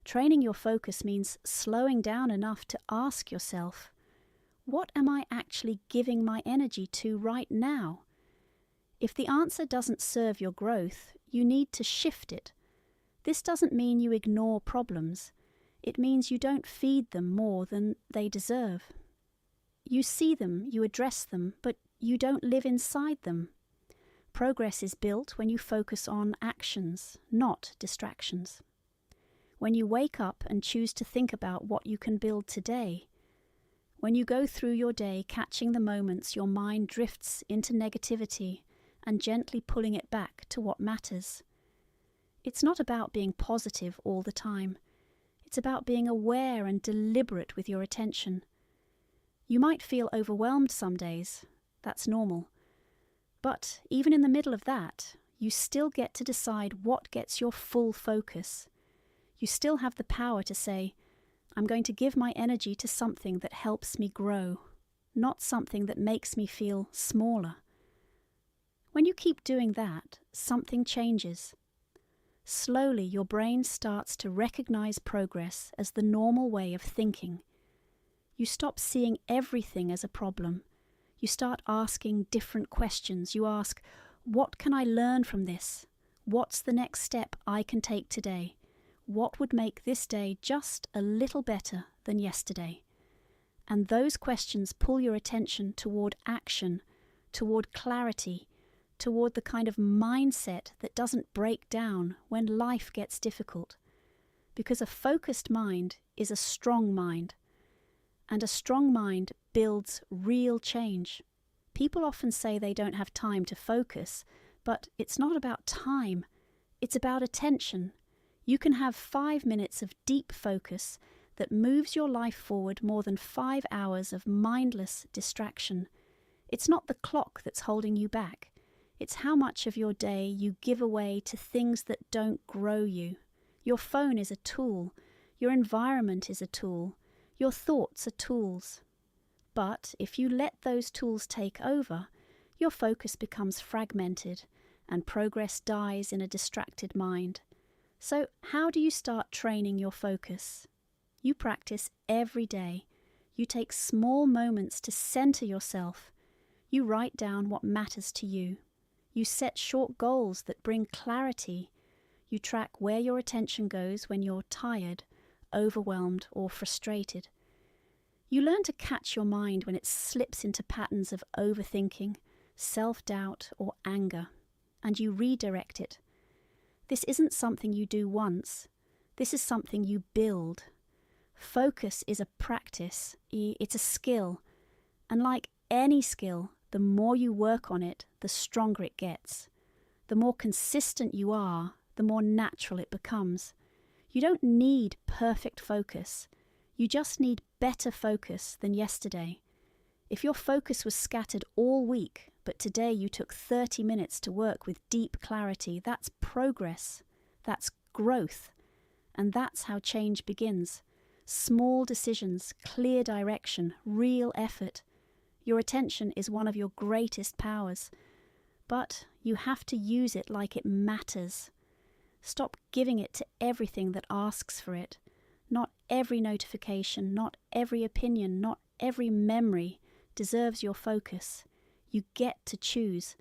Training your focus means slowing down enough to ask yourself, what am I actually giving my energy to right now? If the answer doesn't serve your growth, you need to shift it. This doesn't mean you ignore problems. It means you don't feed them more than they deserve. You see them, you address them, but you don't live inside them. Progress is built when you focus on actions, not distractions. When you wake up and choose to think about what you can build today. When you go through your day catching the moments your mind drifts into negativity and gently pulling it back to what matters. It's not about being positive all the time. It's about being aware and deliberate with your attention. You might feel overwhelmed some days. That's normal. But even in the middle of that, you still get to decide what gets your full focus. You still have the power to say, I'm going to give my energy to something that helps me grow, not something that makes me feel smaller. When you keep doing that, something changes. Slowly, your brain starts to recognize progress as the normal way of thinking. You stop seeing everything as a problem. You start asking different questions. You ask, what can I learn from this? What's the next step I can take today? What would make this day just a little better than yesterday? And those questions pull your attention toward action, toward clarity, toward the kind of mindset that doesn't break down when life gets difficult. Because a focused mind is a strong mind, and a strong mind builds real change. People often say they don't have time to focus, but it's not about time, it's about attention. You can have 5 minutes of deep focus that moves your life forward more than 5 hours of mindless distraction. It's not the clock that's holding you back. It's how much of your day you give away to things that don't grow you. Your phone is a tool. Your environment is a tool. Your thoughts are tools. But if you let those tools take over, your focus becomes fragmented and progress dies in a distracted mind. So how do you start training your focus? You practice every day. You take small moments to center yourself. You write down what matters to you. You set short goals that bring clarity. You track where your attention goes when you're tired, overwhelmed, or frustrated. You learn to catch your mind when it slips into patterns of overthinking, self-doubt, or anger, and you redirect it. This isn't something you do once. This is something you build. Focus is a practice. It's a skill. And like any skill, the more you work on it, the stronger it gets. The more consistent you are, the more natural it becomes. You don't need perfect focus. You just need better focus than yesterday. If your focus was scattered all week, but today you took 30 minutes to work with deep clarity, that's progress, that's growth, and that's how change begins. Small decisions, clear direction, real effort. Your attention is one of your greatest powers, but you have to use it like it matters. Stop giving it to everything that asks for it. Not every notification, not every opinion, not every memory deserves your focus. You get to choose.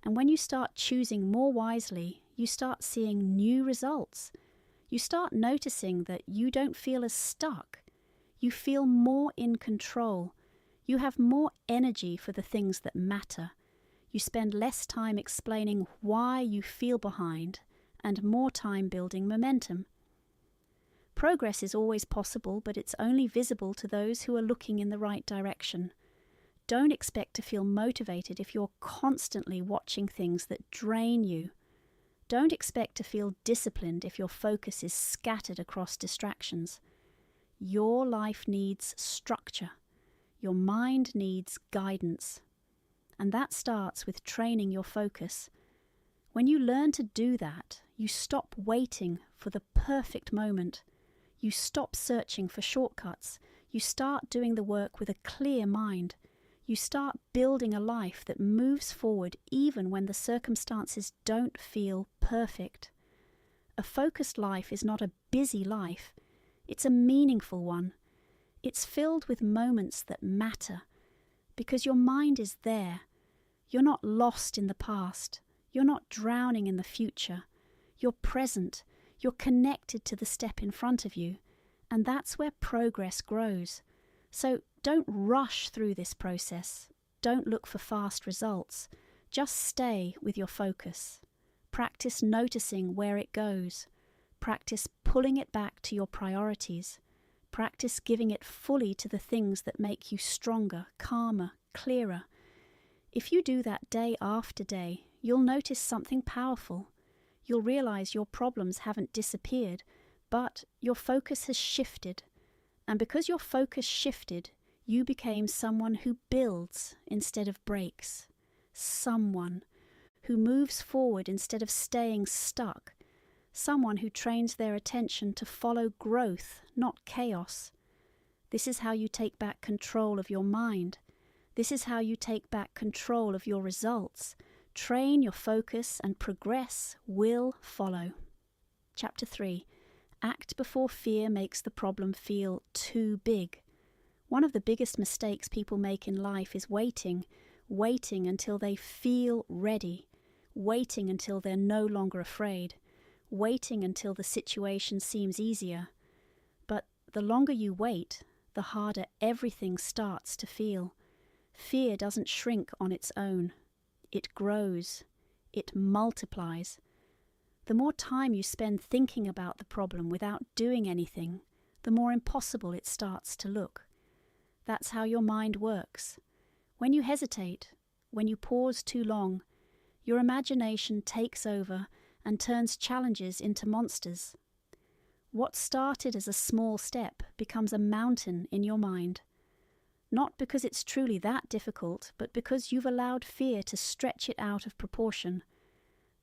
And when you start choosing more wisely, you start seeing new results. You start noticing that you don't feel as stuck. You feel more in control. You have more energy for the things that matter. You spend less time explaining why you feel behind and more time building momentum. Progress is always possible, but it's only visible to those who are looking in the right direction. Don't expect to feel motivated if you're constantly watching things that drain you. Don't expect to feel disciplined if your focus is scattered across distractions. Your life needs structure. Your mind needs guidance. And that starts with training your focus. When you learn to do that, you stop waiting for the perfect moment. You stop searching for shortcuts. You start doing the work with a clear mind. You start building a life that moves forward even when the circumstances don't feel perfect. A focused life is not a busy life. It's a meaningful one. It's filled with moments that matter, because your mind is there. You're not lost in the past. You're not drowning in the future. You're present. You're connected to the step in front of you. And that's where progress grows. So don't rush through this process. Don't look for fast results. Just stay with your focus. Practice noticing where it goes. Practice pulling it back to your priorities. Practice giving it fully to the things that make you stronger, calmer, clearer. If you do that day after day, you'll notice something powerful. You'll realize your problems haven't disappeared, but your focus has shifted. And because your focus shifted, you became someone who builds instead of breaks. Someone who moves forward instead of staying stuck. Someone who trains their attention to follow growth, not chaos. This is how you take back control of your mind. This is how you take back control of your results. Train your focus and progress will follow. Chapter 3. Act before fear makes the problem feel too big. One of the biggest mistakes people make in life is waiting until they feel ready, waiting until they're no longer afraid, waiting until the situation seems easier. But the longer you wait, the harder everything starts to feel. Fear doesn't shrink on its own. It grows. It multiplies. The more time you spend thinking about the problem without doing anything, the more impossible it starts to look. That's how your mind works. When you hesitate, when you pause too long, your imagination takes over and turns challenges into monsters. What started as a small step becomes a mountain in your mind. Not because it's truly that difficult, but because you've allowed fear to stretch it out of proportion.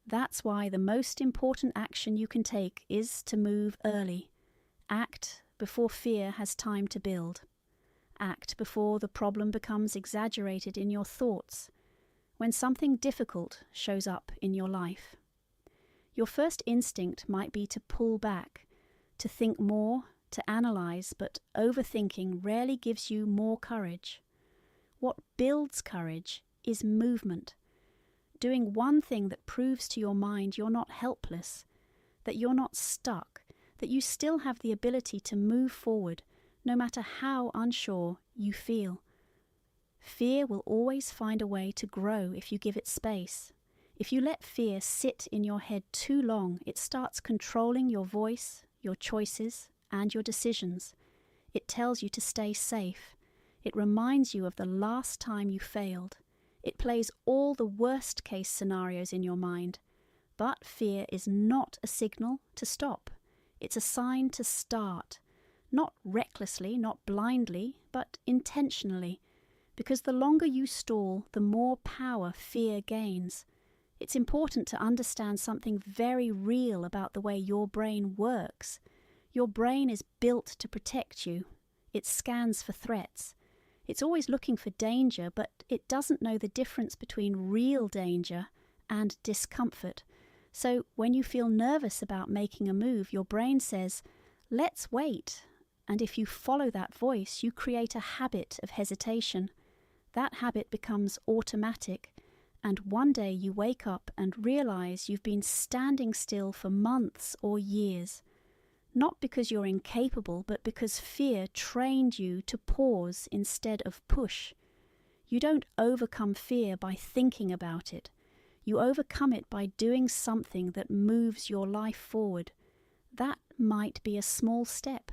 That's why the most important action you can take is to move early. Act before fear has time to build. Act before the problem becomes exaggerated in your thoughts, when something difficult shows up in your life. Your first instinct might be to pull back, to think more, to analyze, but overthinking rarely gives you more courage. What builds courage is movement. Doing one thing that proves to your mind you're not helpless, that you're not stuck, that you still have the ability to move forward, no matter how unsure you feel. Fear will always find a way to grow if you give it space. If you let fear sit in your head too long, it starts controlling your voice, your choices, and your decisions. It tells you to stay safe. It reminds you of the last time you failed. It plays all the worst-case scenarios in your mind. But fear is not a signal to stop. It's a sign to start. Not recklessly, not blindly, but intentionally. Because the longer you stall, the more power fear gains. It's important to understand something very real about the way your brain works. Your brain is built to protect you. It scans for threats. It's always looking for danger, but it doesn't know the difference between real danger and discomfort. So when you feel nervous about making a move, your brain says, "Let's wait." And if you follow that voice, you create a habit of hesitation. That habit becomes automatic, and one day you wake up and realize you've been standing still for months or years. Not because you're incapable, but because fear trained you to pause instead of push. You don't overcome fear by thinking about it. You overcome it by doing something that moves your life forward. That might be a small step.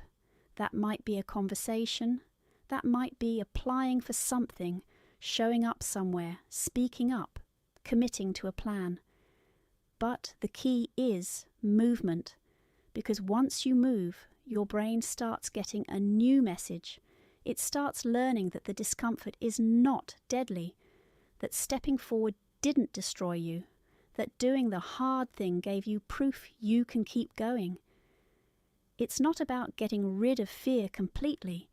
That might be a conversation. That might be applying for something, showing up somewhere, speaking up, committing to a plan. But the key is movement. Because once you move, your brain starts getting a new message. It starts learning that the discomfort is not deadly, that stepping forward didn't destroy you, that doing the hard thing gave you proof you can keep going. It's not about getting rid of fear completely.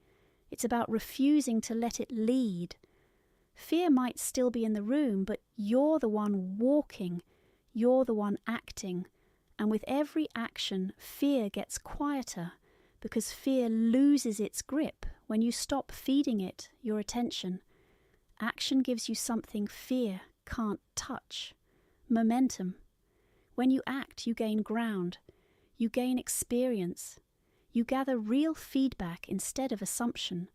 It's about refusing to let it lead. Fear might still be in the room, but you're the one walking. You're the one acting. And with every action, fear gets quieter because fear loses its grip when you stop feeding it your attention. Action gives you something fear can't touch: momentum. When you act, you gain ground, you gain experience, you gather real feedback instead of assumption.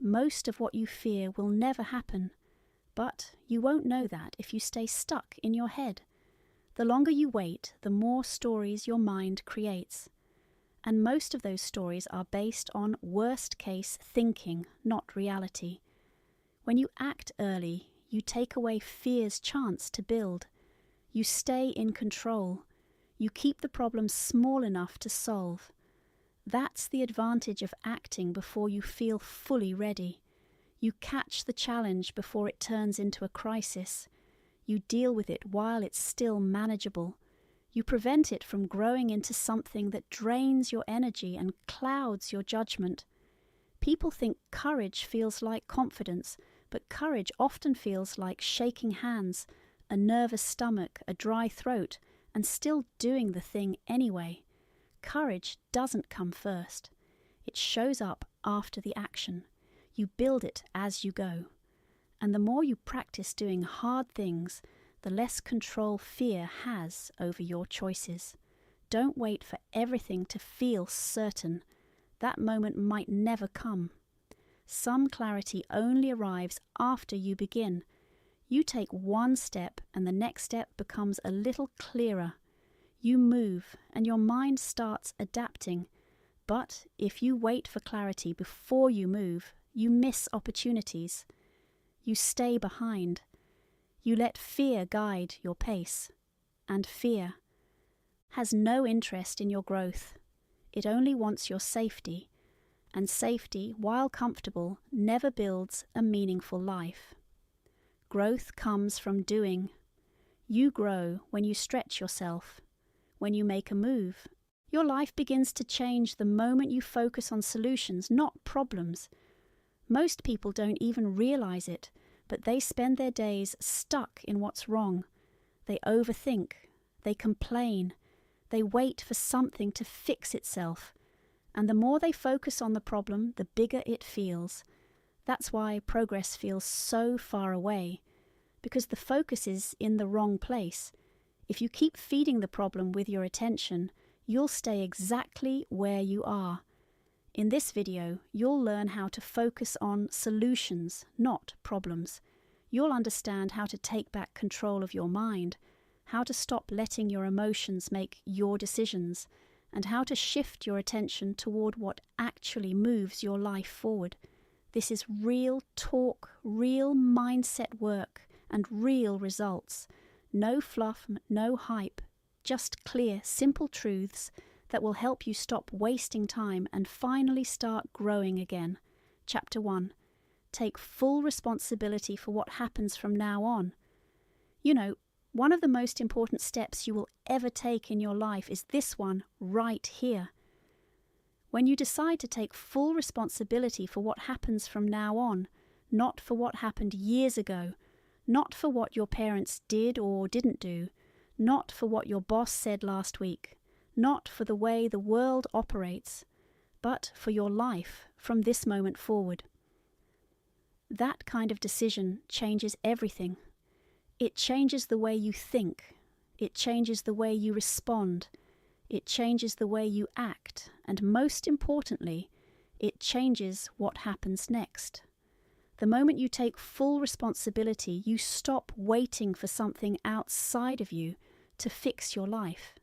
Most of what you fear will never happen, but you won't know that if you stay stuck in your head. The longer you wait, the more stories your mind creates. And most of those stories are based on worst-case thinking, not reality. When you act early, you take away fear's chance to build. You stay in control. You keep the problem small enough to solve. That's the advantage of acting before you feel fully ready. You catch the challenge before it turns into a crisis. You deal with it while it's still manageable. You prevent it from growing into something that drains your energy and clouds your judgment. People think courage feels like confidence, but courage often feels like shaking hands, a nervous stomach, a dry throat, and still doing the thing anyway. Courage doesn't come first. It shows up after the action. You build it as you go. And the more you practice doing hard things, the less control fear has over your choices. Don't wait for everything to feel certain. That moment might never come. Some clarity only arrives after you begin. You take one step and the next step becomes a little clearer. You move and your mind starts adapting. But if you wait for clarity before you move, you miss opportunities. You stay behind. You let fear guide your pace. And fear has no interest in your growth. It only wants your safety. And safety, while comfortable, never builds a meaningful life. Growth comes from doing. You grow when you stretch yourself, when you make a move. Your life begins to change the moment you focus on solutions, not problems. Most people don't even realize it, but they spend their days stuck in what's wrong. They overthink, they complain, they wait for something to fix itself. And the more they focus on the problem, the bigger it feels. That's why progress feels so far away, because the focus is in the wrong place. If you keep feeding the problem with your attention, you'll stay exactly where you are. In this video, you'll learn how to focus on solutions, not problems. You'll understand how to take back control of your mind, how to stop letting your emotions make your decisions, and how to shift your attention toward what actually moves your life forward. This is real talk, real mindset work, and real results. No fluff, no hype, just clear, simple truths that will help you stop wasting time and finally start growing again. Chapter 1. Take full responsibility for what happens from now on. You know, one of the most important steps you will ever take in your life is this one right here. When you decide to take full responsibility for what happens from now on, not for what happened years ago, not for what your parents did or didn't do, not for what your boss said last week, not for the way the world operates, but for your life from this moment forward. That kind of decision changes everything. It changes the way you think. It changes the way you respond. It changes the way you act. And most importantly, it changes what happens next. The moment you take full responsibility, you stop waiting for something outside of you to fix your life.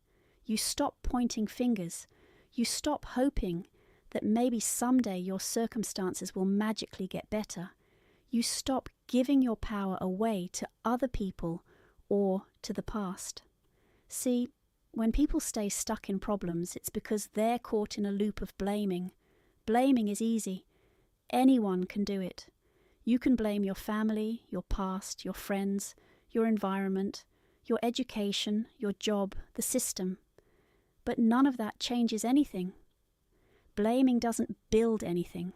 You stop pointing fingers. You stop hoping that maybe someday your circumstances will magically get better. You stop giving your power away to other people or to the past. See, when people stay stuck in problems, it's because they're caught in a loop of blaming. Blaming is easy. Anyone can do it. You can blame your family, your past, your friends, your environment, your education, your job, the system. But none of that changes anything. Blaming doesn't build anything.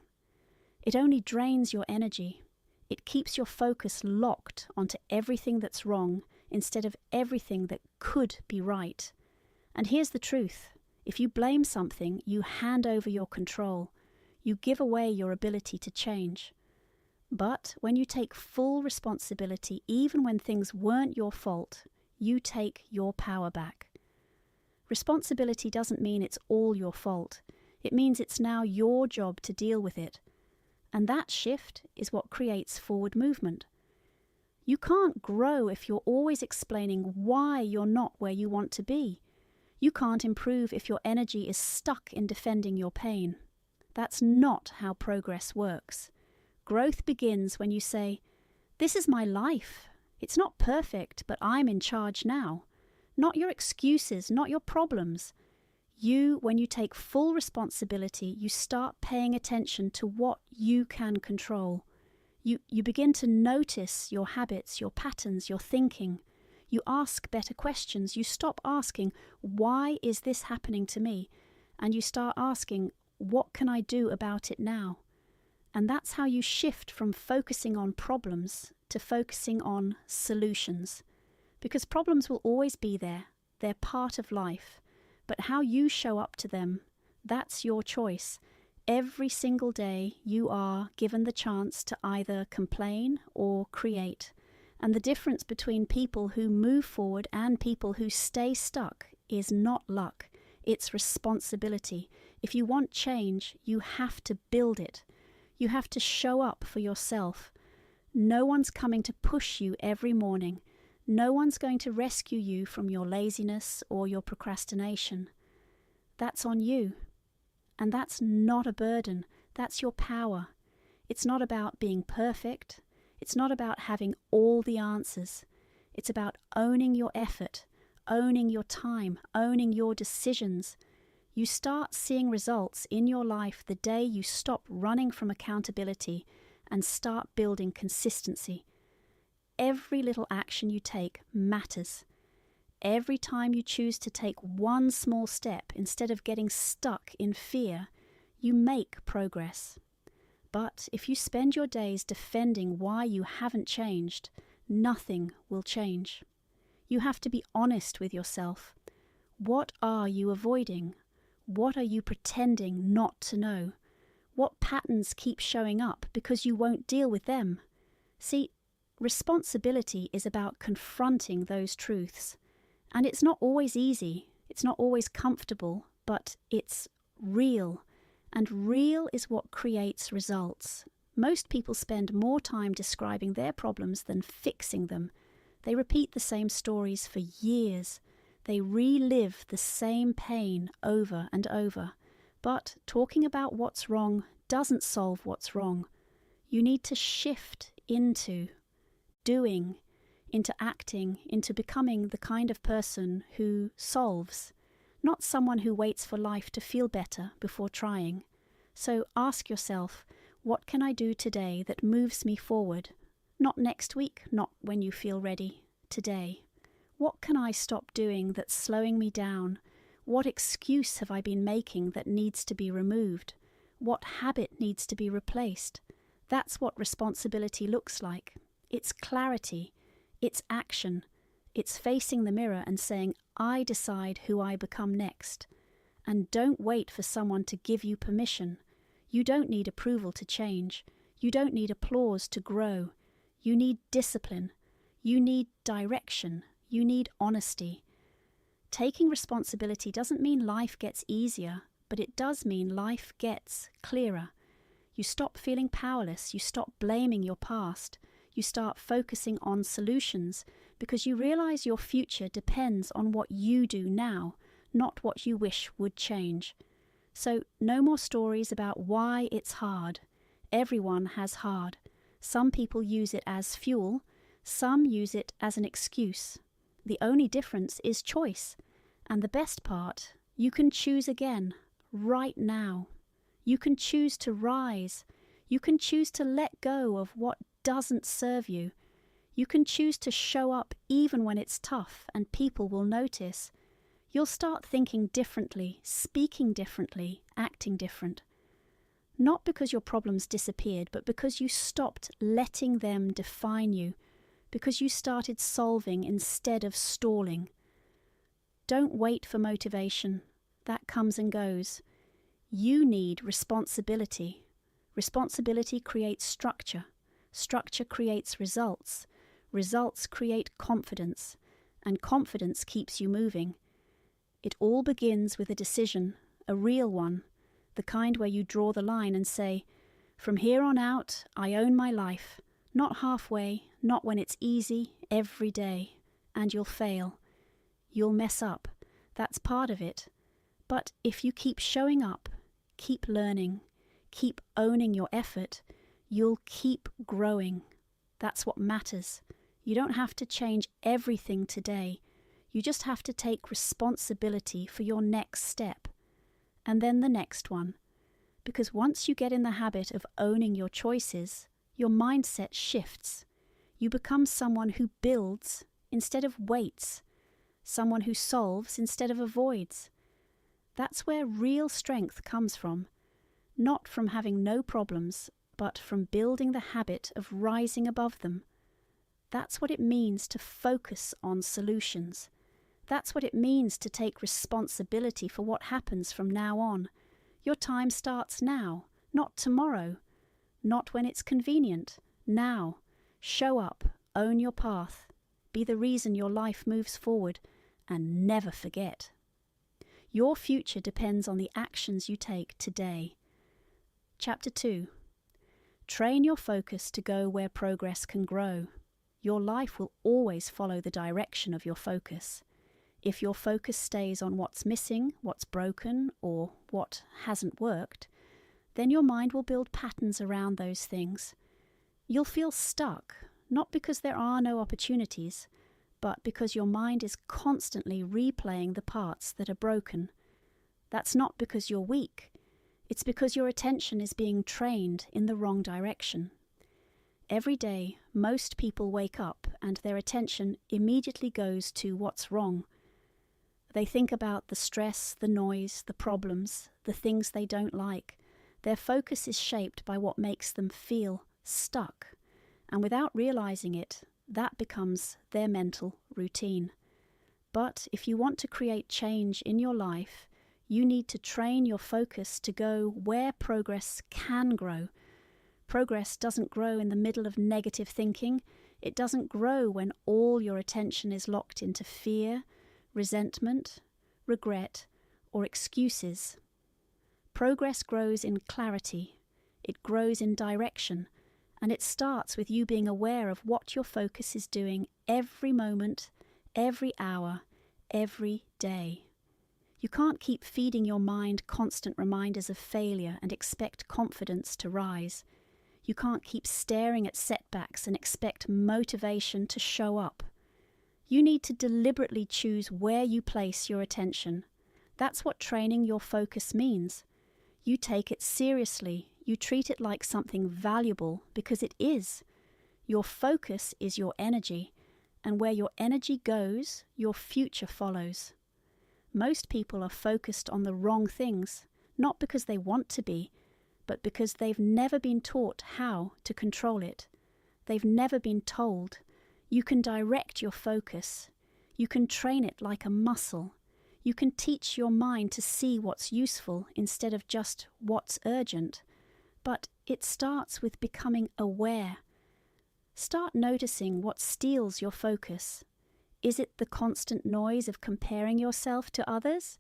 It only drains your energy. It keeps your focus locked onto everything that's wrong instead of everything that could be right. And here's the truth. If you blame something, you hand over your control. You give away your ability to change. But when you take full responsibility, even when things weren't your fault, you take your power back. Responsibility doesn't mean it's all your fault. It means it's now your job to deal with it. And that shift is what creates forward movement. You can't grow if you're always explaining why you're not where you want to be. You can't improve if your energy is stuck in defending your pain. That's not how progress works. Growth begins when you say, "This is my life. It's not perfect, but I'm in charge now." Not your excuses, not your problems. When you take full responsibility, you start paying attention to what you can control. You begin to notice your habits, your patterns, your thinking. You ask better questions. You stop asking, "Why is this happening to me?" And you start asking, "What can I do about it now?" And that's how you shift from focusing on problems to focusing on solutions. Because problems will always be there. They're part of life. But how you show up to them, that's your choice. Every single day you are given the chance to either complain or create. And the difference between people who move forward and people who stay stuck is not luck. It's responsibility. If you want change, you have to build it. You have to show up for yourself. No one's coming to push you every morning. No one's going to rescue you from your laziness or your procrastination. That's on you. And that's not a burden. That's your power. It's not about being perfect. It's not about having all the answers. It's about owning your effort, owning your time, owning your decisions. You start seeing results in your life the day you stop running from accountability and start building consistency. Every little action you take matters. Every time you choose to take one small step instead of getting stuck in fear, you make progress. But if you spend your days defending why you haven't changed, nothing will change. You have to be honest with yourself. What are you avoiding? What are you pretending not to know? What patterns keep showing up because you won't deal with them? See, responsibility is about confronting those truths. And it's not always easy, it's not always comfortable, but it's real. And real is what creates results. Most people spend more time describing their problems than fixing them. They repeat the same stories for years. They relive the same pain over and over. But talking about what's wrong doesn't solve what's wrong. You need to shift into doing, into acting, into becoming the kind of person who solves, not someone who waits for life to feel better before trying. So ask yourself, what can I do today that moves me forward? Not next week, not when you feel ready, today. What can I stop doing that's slowing me down? What excuse have I been making that needs to be removed? What habit needs to be replaced? That's what responsibility looks like. It's clarity. It's action. It's facing the mirror and saying, I decide who I become next. And don't wait for someone to give you permission. You don't need approval to change. You don't need applause to grow. You need discipline. You need direction. You need honesty. Taking responsibility doesn't mean life gets easier, but it does mean life gets clearer. You stop feeling powerless. You stop blaming your past. You start focusing on solutions because you realize your future depends on what you do now, not what you wish would change. So no more stories about why it's hard. Everyone has hard. Some people use it as fuel. Some use it as an excuse. The only difference is choice. And the best part, you can choose again, right now. You can choose to rise. You can choose to let go of what doesn't serve you. You can choose to show up even when it's tough and people will notice. You'll start thinking differently, speaking differently, acting different. Not because your problems disappeared, but because you stopped letting them define you, because you started solving instead of stalling. Don't wait for motivation. that comes and goes. You need responsibility. Responsibility creates structure. Structure creates results. Results create confidence. And confidence keeps you moving. It all begins with a decision, a real one, the kind where you draw the line and say, from here on out, I own my life. Not halfway, not when it's easy, every day. And you'll fail. You'll mess up. That's part of it. But if you keep showing up, keep learning, keep owning your effort, you'll keep growing. That's what matters. You don't have to change everything today. You just have to take responsibility for your next step. And then the next one. Because once you get in the habit of owning your choices, your mindset shifts. You become someone who builds instead of waits. Someone who solves instead of avoids. That's where real strength comes from. Not from having no problems, but from building the habit of rising above them. That's what it means to focus on solutions. That's what it means to take responsibility for what happens from now on. Your time starts now, not tomorrow. Not when it's convenient. Now. Show up, own your path, be the reason your life moves forward, and never forget. Your future depends on the actions you take today. Chapter 2. Train your focus to go where progress can grow. Your life will always follow the direction of your focus. If your focus stays on what's missing, what's broken, or what hasn't worked, then your mind will build patterns around those things. You'll feel stuck, not because there are no opportunities, but because your mind is constantly replaying the parts that are broken. That's not because you're weak. It's because your attention is being trained in the wrong direction. Every day, most people wake up and their attention immediately goes to what's wrong. They think about the stress, the noise, the problems, the things they don't like. Their focus is shaped by what makes them feel stuck, and without realizing it, that becomes their mental routine. But if you want to create change in your life, you need to train your focus to go where progress can grow. Progress doesn't grow in the middle of negative thinking. It doesn't grow when all your attention is locked into fear, resentment, regret, or excuses. Progress grows in clarity. It grows in direction. And it starts with you being aware of what your focus is doing every moment, every hour, every day. You can't keep feeding your mind constant reminders of failure and expect confidence to rise. You can't keep staring at setbacks and expect motivation to show up. You need to deliberately choose where you place your attention. That's what training your focus means. You take it seriously. You treat it like something valuable because it is. Your focus is your energy, and where your energy goes, your future follows. Most people are focused on the wrong things, not because they want to be, but because they've never been taught how to control it. They've never been told. You can direct your focus. You can train it like a muscle. You can teach your mind to see what's useful instead of just what's urgent. But it starts with becoming aware. Start noticing what steals your focus. Is it the constant noise of comparing yourself to others?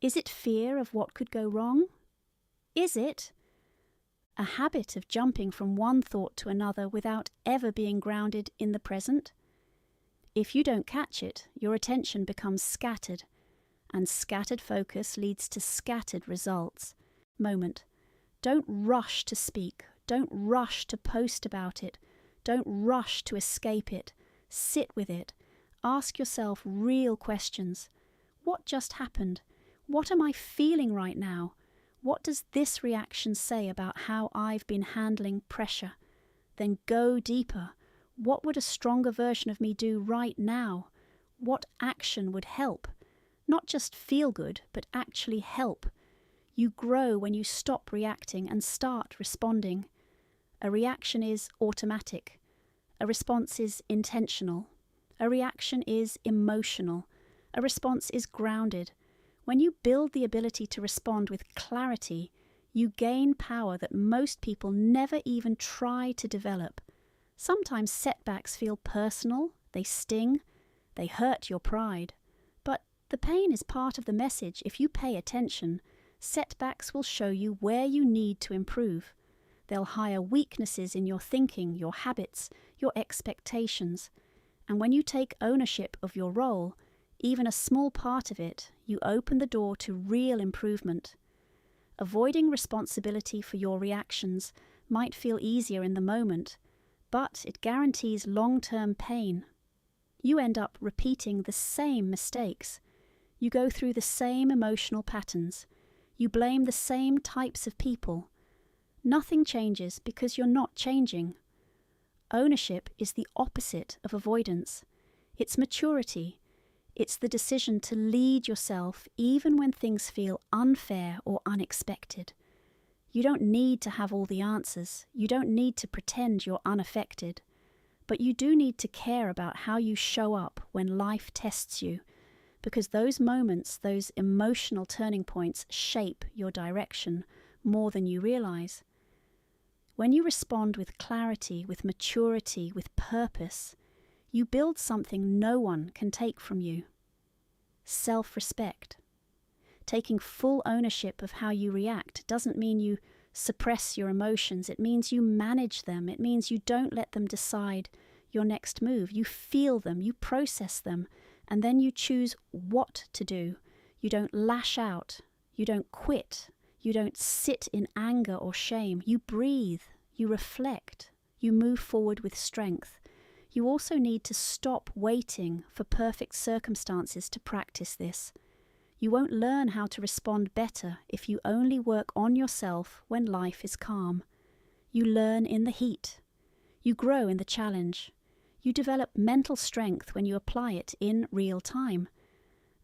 Is it fear of what could go wrong? Is it a habit of jumping from one thought to another without ever being grounded in the present? If you don't catch it, your attention becomes scattered, and scattered focus leads to scattered results. Don't rush to speak. Don't rush to post about it. Don't rush to escape it. Sit with it. Ask yourself real questions. What just happened? What am I feeling right now? What does this reaction say about how I've been handling pressure? Then go deeper. What would a stronger version of me do right now? What action would help? Not just feel good, but actually help. You grow when you stop reacting and start responding. A reaction is automatic. A response is intentional. A reaction is emotional. A response is grounded. When you build the ability to respond with clarity, you gain power that most people never even try to develop. Sometimes setbacks feel personal, they sting, they hurt your pride. But the pain is part of the message. If you pay attention, setbacks will show you where you need to improve. They'll hire weaknesses in your thinking, your habits, your expectations. And when you take ownership of your role, even a small part of it, you open the door to real improvement. Avoiding responsibility for your reactions might feel easier in the moment, but it guarantees long-term pain. You end up repeating the same mistakes. You go through the same emotional patterns. You blame the same types of people. Nothing changes because you're not changing. Ownership is the opposite of avoidance. It's maturity. It's the decision to lead yourself even when things feel unfair or unexpected. You don't need to have all the answers. You don't need to pretend you're unaffected. But you do need to care about how you show up when life tests you, because those moments, those emotional turning points, shape your direction more than you realize. When you respond with clarity, with maturity, with purpose, you build something no one can take from you. Self-respect. Taking full ownership of how you react doesn't mean you suppress your emotions. It means you manage them. It means you don't let them decide your next move. You feel them, you process them, and then you choose what to do. You don't lash out. You don't quit. You don't sit in anger or shame. You breathe. You reflect. You move forward with strength. You also need to stop waiting for perfect circumstances to practice this. You won't learn how to respond better if you only work on yourself when life is calm. You learn in the heat. You grow in the challenge. You develop mental strength when you apply it in real time.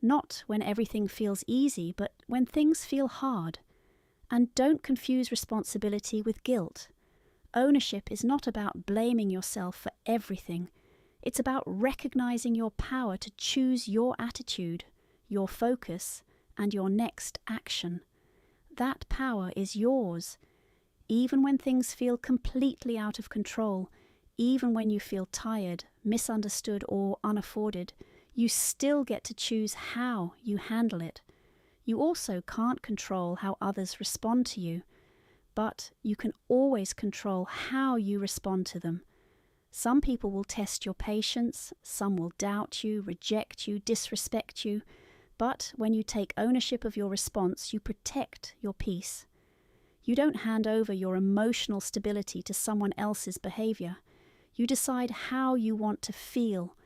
Not when everything feels easy, but when things feel hard. And don't confuse responsibility with guilt. Ownership is not about blaming yourself for everything. It's about recognizing your power to choose your attitude, your focus, and your next action. That power is yours. Even when things feel completely out of control, even when you feel tired, misunderstood, or unafforded, you still get to choose how you handle it. You also can't control how others respond to you, but you can always control how you respond to them. Some people will test your patience, some will doubt you, reject you, disrespect you, but when you take ownership of your response, you protect your peace. You don't hand over your emotional stability to someone else's behavior. You decide how you want to feel.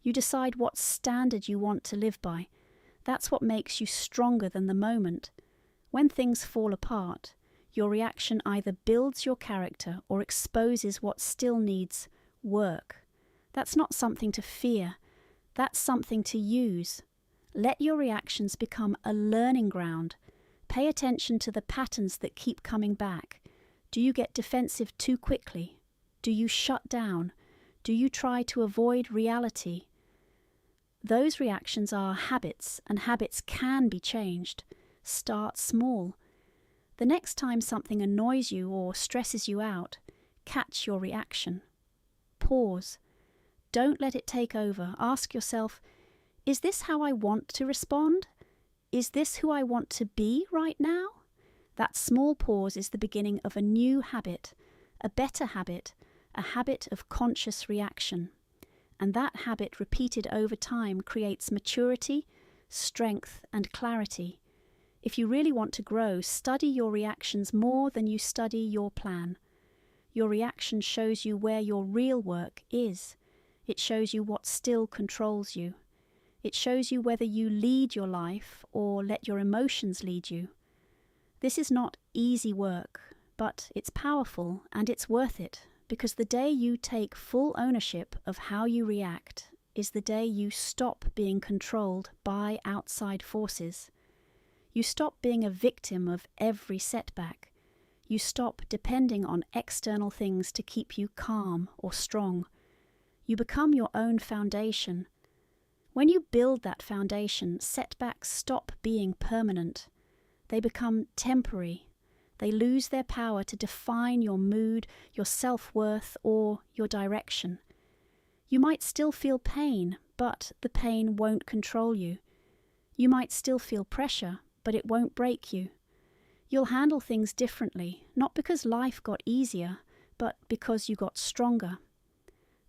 You decide what standard you want to live by. That's what makes you stronger than the moment. When things fall apart, your reaction either builds your character or exposes what still needs work. That's not something to fear. That's something to use. Let your reactions become a learning ground. Pay attention to the patterns that keep coming back. Do you get defensive too quickly? Do you shut down? Do you try to avoid reality? Those reactions are habits, and habits can be changed. Start small. The next time something annoys you or stresses you out, catch your reaction. Pause. Don't let it take over. Ask yourself, is this how I want to respond? Is this who I want to be right now? That small pause is the beginning of a new habit, a better habit, a habit of conscious reaction. And that habit repeated over time creates maturity, strength, and clarity. If you really want to grow, study your reactions more than you study your plan. Your reaction shows you where your real work is. It shows you what still controls you. It shows you whether you lead your life or let your emotions lead you. This is not easy work, but it's powerful and it's worth it, because the day you take full ownership of how you react is the day you stop being controlled by outside forces. You stop being a victim of every setback. You stop depending on external things to keep you calm or strong. You become your own foundation. When you build that foundation, setbacks stop being permanent. They become temporary. They lose their power to define your mood, your self-worth, or your direction. You might still feel pain, but the pain won't control you. You might still feel pressure, but it won't break you. You'll handle things differently, not because life got easier, but because you got stronger.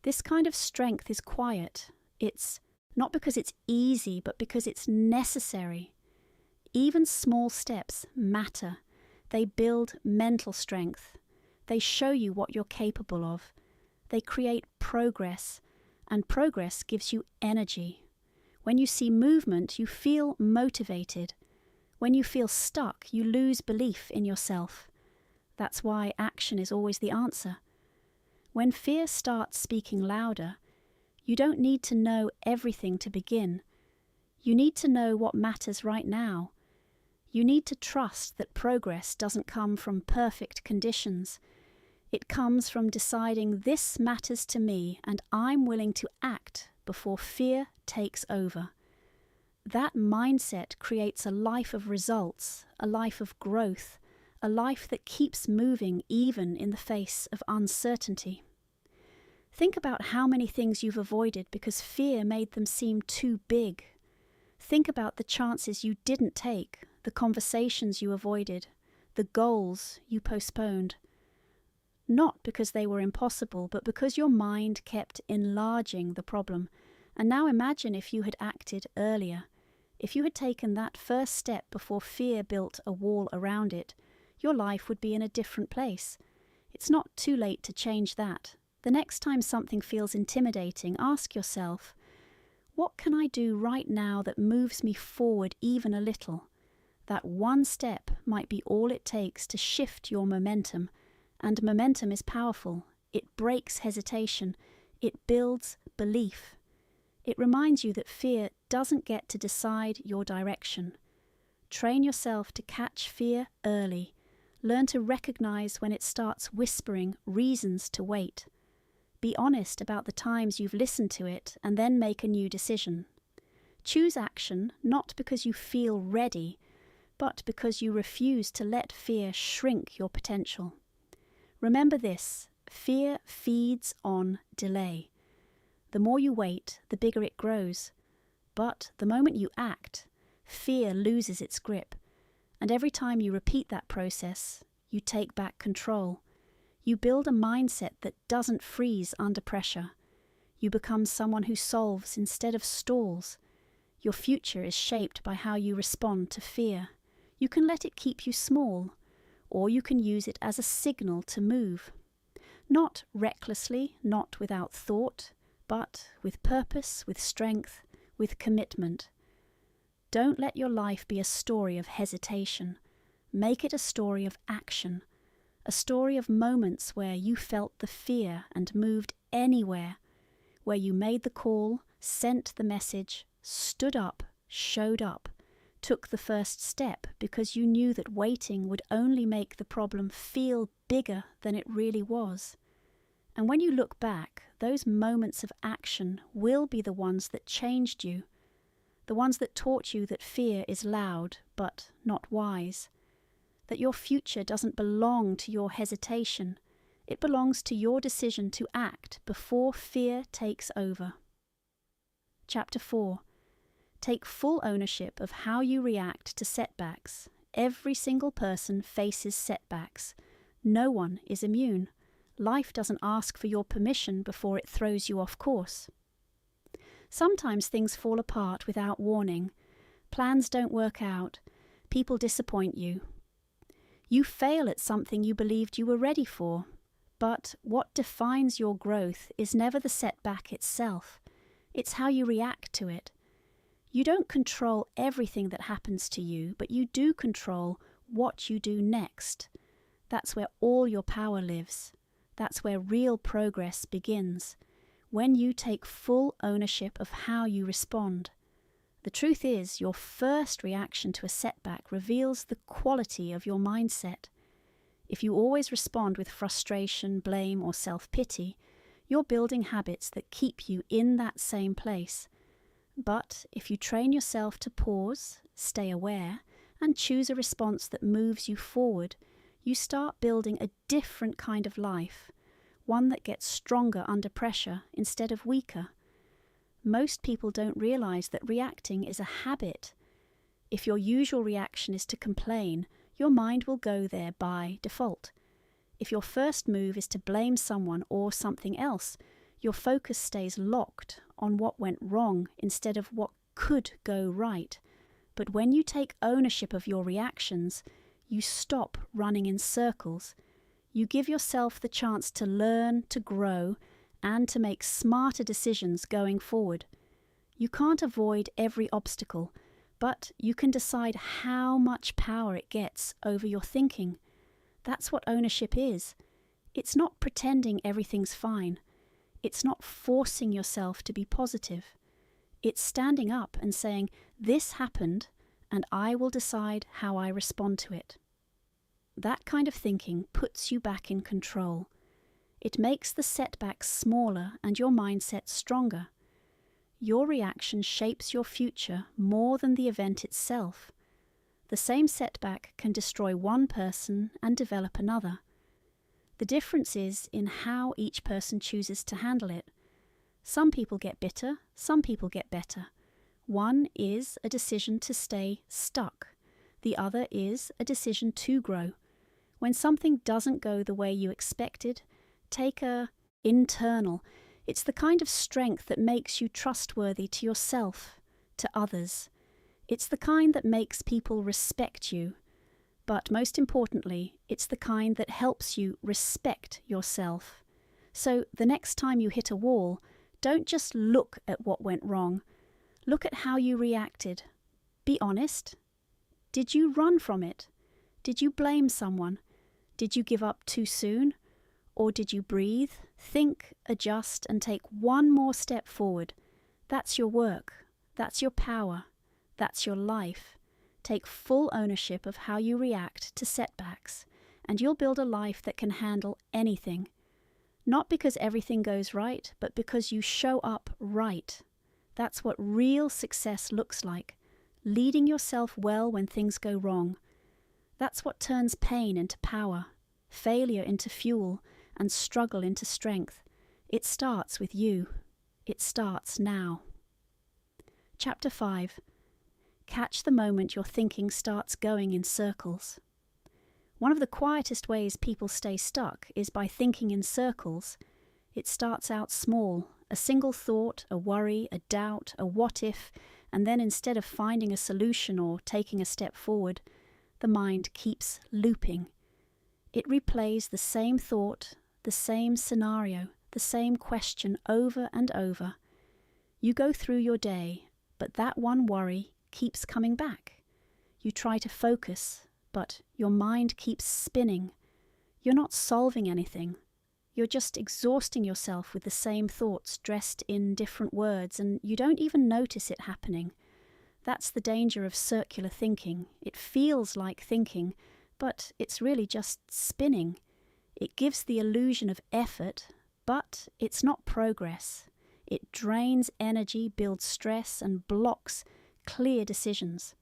This kind of strength is quiet. It's not because it's easy, but because it's necessary. Even small steps matter. They build mental strength. They show you what you're capable of. They create progress, and progress gives you energy. When you see movement, you feel motivated. When you feel stuck, you lose belief in yourself. That's why action is always the answer. When fear starts speaking louder, you don't need to know everything to begin. You need to know what matters right now. You need to trust that progress doesn't come from perfect conditions. It comes from deciding this matters to me and I'm willing to act before fear takes over. That mindset creates a life of results, a life of growth, a life that keeps moving even in the face of uncertainty. Think about how many things you've avoided because fear made them seem too big. Think about the chances you didn't take, the conversations you avoided, the goals you postponed. Not because they were impossible, but because your mind kept enlarging the problem. And now imagine if you had acted earlier. If you had taken that first step before fear built a wall around it, your life would be in a different place. It's not too late to change that. The next time something feels intimidating, ask yourself, what can I do right now that moves me forward even a little? That one step might be all it takes to shift your momentum, and momentum is powerful. It breaks hesitation. It builds belief. It reminds you that fear doesn't get to decide your direction. Train yourself to catch fear early. Learn to recognize when it starts whispering reasons to wait. Be honest about the times you've listened to it and then make a new decision. Choose action not because you feel ready, but because you refuse to let fear shrink your potential. Remember this, fear feeds on delay. The more you wait, the bigger it grows. But the moment you act, fear loses its grip. And every time you repeat that process, you take back control. You build a mindset that doesn't freeze under pressure. You become someone who solves instead of stalls. Your future is shaped by how you respond to fear. You can let it keep you small, or you can use it as a signal to move. Not recklessly, not without thought, but with purpose, with strength, with commitment. Don't let your life be a story of hesitation. Make it a story of action. A story of moments where you felt the fear and moved anywhere, where you made the call, sent the message, stood up, showed up, took the first step because you knew that waiting would only make the problem feel bigger than it really was. And when you look back, those moments of action will be the ones that changed you, the ones that taught you that fear is loud but not wise. That your future doesn't belong to your hesitation. It belongs to your decision to act before fear takes over. Chapter 4. Take full ownership of how you react to setbacks. Every single person faces setbacks. No one is immune. Life doesn't ask for your permission before it throws you off course. Sometimes things fall apart without warning. Plans don't work out. People disappoint you. You fail at something you believed you were ready for. But what defines your growth is never the setback itself. It's how you react to it. You don't control everything that happens to you, but you do control what you do next. That's where all your power lives. That's where real progress begins. When you take full ownership of how you respond. The truth is, your first reaction to a setback reveals the quality of your mindset. If you always respond with frustration, blame, or self-pity, you're building habits that keep you in that same place. But if you train yourself to pause, stay aware, and choose a response that moves you forward, you start building a different kind of life, one that gets stronger under pressure instead of weaker. Most people don't realize that reacting is a habit. If your usual reaction is to complain, your mind will go there by default. If your first move is to blame someone or something else, your focus stays locked on what went wrong instead of what could go right. But when you take ownership of your reactions, you stop running in circles. You give yourself the chance to learn, to grow, and to make smarter decisions going forward. You can't avoid every obstacle, but you can decide how much power it gets over your thinking. That's what ownership is. It's not pretending everything's fine. It's not forcing yourself to be positive. It's standing up and saying, "This happened, and I will decide how I respond to it." That kind of thinking puts you back in control. It makes the setbacks smaller and your mindset stronger. Your reaction shapes your future more than the event itself. The same setback can destroy one person and develop another. The difference is in how each person chooses to handle it. Some people get bitter, some people get better. One is a decision to stay stuck. The other is a decision to grow. When something doesn't go the way you expected, take a internal. It's the kind of strength that makes you trustworthy to yourself, to others. It's the kind that makes people respect you. But most importantly, it's the kind that helps you respect yourself. So the next time you hit a wall, don't just look at what went wrong. Look at how you reacted. Be honest. Did you run from it? Did you blame someone? Did you give up too soon? Or did you breathe, think, adjust, and take one more step forward? That's your work. That's your power. That's your life. Take full ownership of how you react to setbacks, and you'll build a life that can handle anything. Not because everything goes right, but because you show up right. That's what real success looks like, leading yourself well when things go wrong. That's what turns pain into power, failure into fuel, and struggle into strength. It starts with you. It starts now. Chapter 5. Catch the moment your thinking starts going in circles. One of the quietest ways people stay stuck is by thinking in circles. It starts out small, a single thought, a worry, a doubt, a what if, and then instead of finding a solution or taking a step forward, the mind keeps looping. It replays the same thought, the same scenario, the same question over and over. You go through your day, but that one worry keeps coming back. You try to focus, but your mind keeps spinning. You're not solving anything. You're just exhausting yourself with the same thoughts dressed in different words, and you don't even notice it happening. That's the danger of circular thinking. It feels like thinking, but it's really just spinning. It gives the illusion of effort, but it's not progress. It drains energy, builds stress, and blocks clear decisions.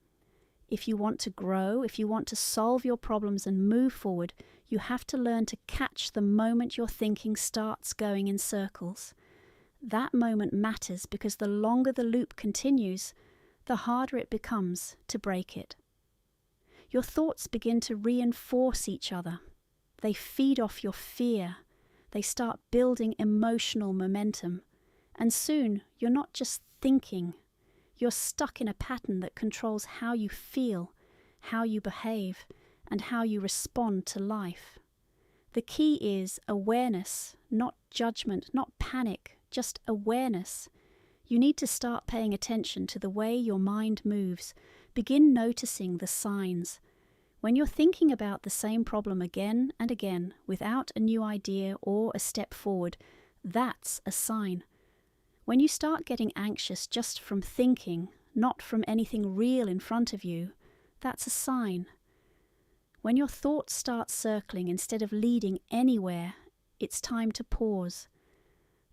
If you want to grow, if you want to solve your problems and move forward, you have to learn to catch the moment your thinking starts going in circles. That moment matters because the longer the loop continues, the harder it becomes to break it. Your thoughts begin to reinforce each other. They feed off your fear. They start building emotional momentum. And soon, you're not just thinking. You're stuck in a pattern that controls how you feel, how you behave, and how you respond to life. The key is awareness, not judgment, not panic, just awareness. You need to start paying attention to the way your mind moves. Begin noticing the signs. When you're thinking about the same problem again and again without a new idea or a step forward, that's a sign. When you start getting anxious just from thinking, not from anything real in front of you, that's a sign. When your thoughts start circling instead of leading anywhere, it's time to pause.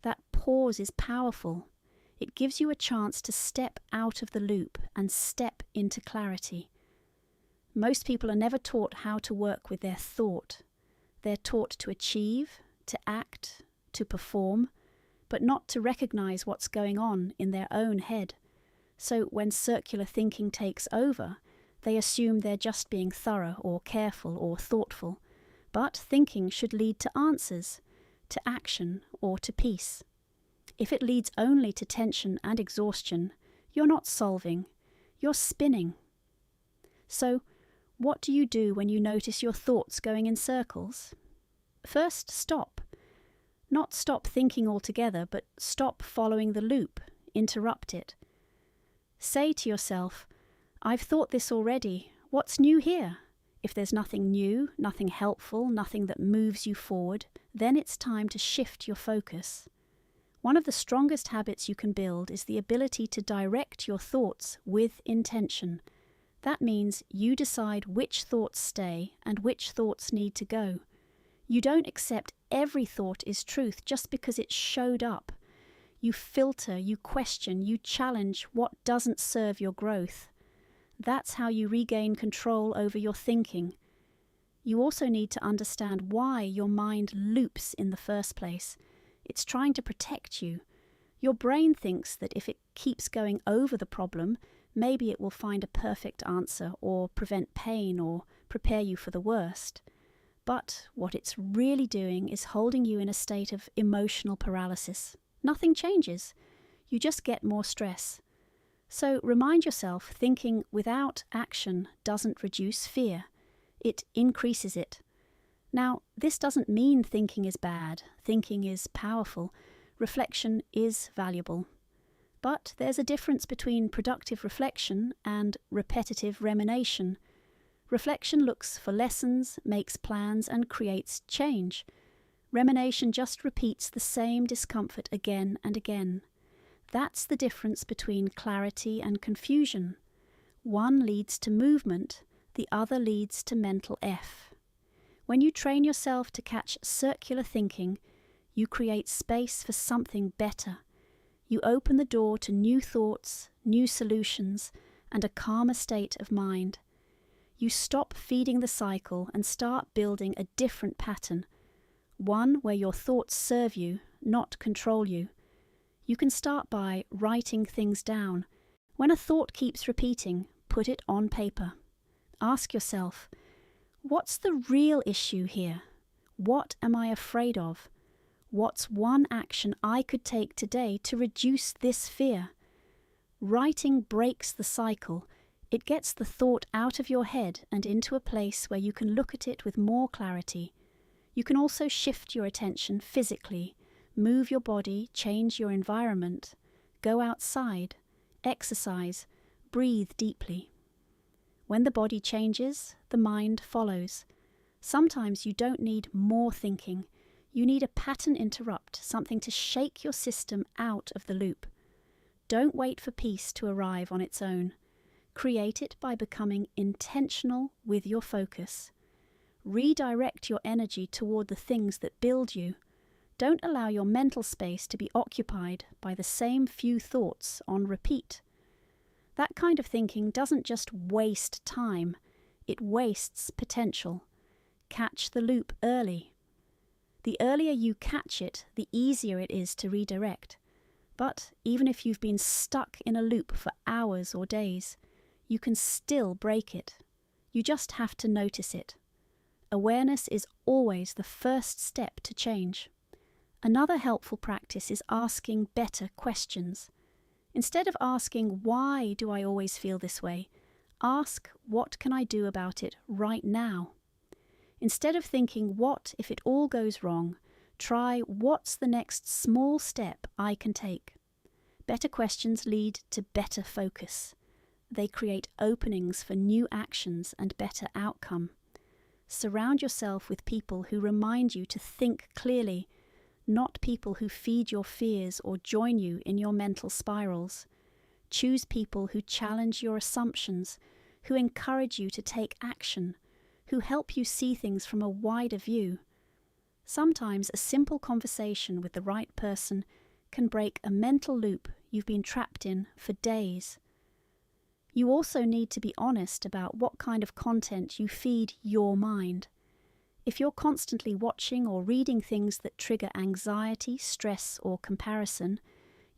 That pause is powerful. It gives you a chance to step out of the loop and step into clarity. Most people are never taught how to work with their thought. They're taught to achieve, to act, to perform, but not to recognize what's going on in their own head. So when circular thinking takes over, they assume they're just being thorough or careful or thoughtful. But thinking should lead to answers, to action, or to peace. If it leads only to tension and exhaustion, you're not solving, you're spinning. So, what do you do when you notice your thoughts going in circles? First, stop. Not stop thinking altogether, but stop following the loop, interrupt it. Say to yourself, I've thought this already, what's new here? If there's nothing new, nothing helpful, nothing that moves you forward, then it's time to shift your focus. One of the strongest habits you can build is the ability to direct your thoughts with intention. That means you decide which thoughts stay and which thoughts need to go. You don't accept every thought is truth just because it showed up. You filter, you question, you challenge what doesn't serve your growth. That's how you regain control over your thinking. You also need to understand why your mind loops in the first place. It's trying to protect you. Your brain thinks that if it keeps going over the problem, maybe it will find a perfect answer or prevent pain or prepare you for the worst. But what it's really doing is holding you in a state of emotional paralysis. Nothing changes. You just get more stress. So remind yourself, thinking without action doesn't reduce fear. It increases it. Now, this doesn't mean thinking is bad. Thinking is powerful. Reflection is valuable. But there's a difference between productive reflection and repetitive rumination. Reflection looks for lessons, makes plans, and creates change. Rumination just repeats the same discomfort again and again. That's the difference between clarity and confusion. One leads to movement, the other leads to mental F. When you train yourself to catch circular thinking, you create space for something better. You open the door to new thoughts, new solutions, and a calmer state of mind. You stop feeding the cycle and start building a different pattern, one where your thoughts serve you, not control you. You can start by writing things down. When a thought keeps repeating, put it on paper. Ask yourself, what's the real issue here? What am I afraid of? What's one action I could take today to reduce this fear? Writing breaks the cycle. It gets the thought out of your head and into a place where you can look at it with more clarity. You can also shift your attention physically, move your body, change your environment, go outside, exercise, breathe deeply. When the body changes, the mind follows. Sometimes you don't need more thinking. You need a pattern interrupt, something to shake your system out of the loop. Don't wait for peace to arrive on its own. Create it by becoming intentional with your focus. Redirect your energy toward the things that build you. Don't allow your mental space to be occupied by the same few thoughts on repeat. That kind of thinking doesn't just waste time, it wastes potential. Catch the loop early. The earlier you catch it, the easier it is to redirect. But even if you've been stuck in a loop for hours or days, you can still break it. You just have to notice it. Awareness is always the first step to change. Another helpful practice is asking better questions. Instead of asking, why do I always feel this way? Ask, what can I do about it right now? Instead of thinking, what if it all goes wrong? Try, what's the next small step I can take? Better questions lead to better focus. They create openings for new actions and better outcome. Surround yourself with people who remind you to think clearly, not people who feed your fears or join you in your mental spirals. Choose people who challenge your assumptions, who encourage you to take action, who help you see things from a wider view. Sometimes a simple conversation with the right person can break a mental loop you've been trapped in for days. You also need to be honest about what kind of content you feed your mind. If you're constantly watching or reading things that trigger anxiety, stress, or comparison,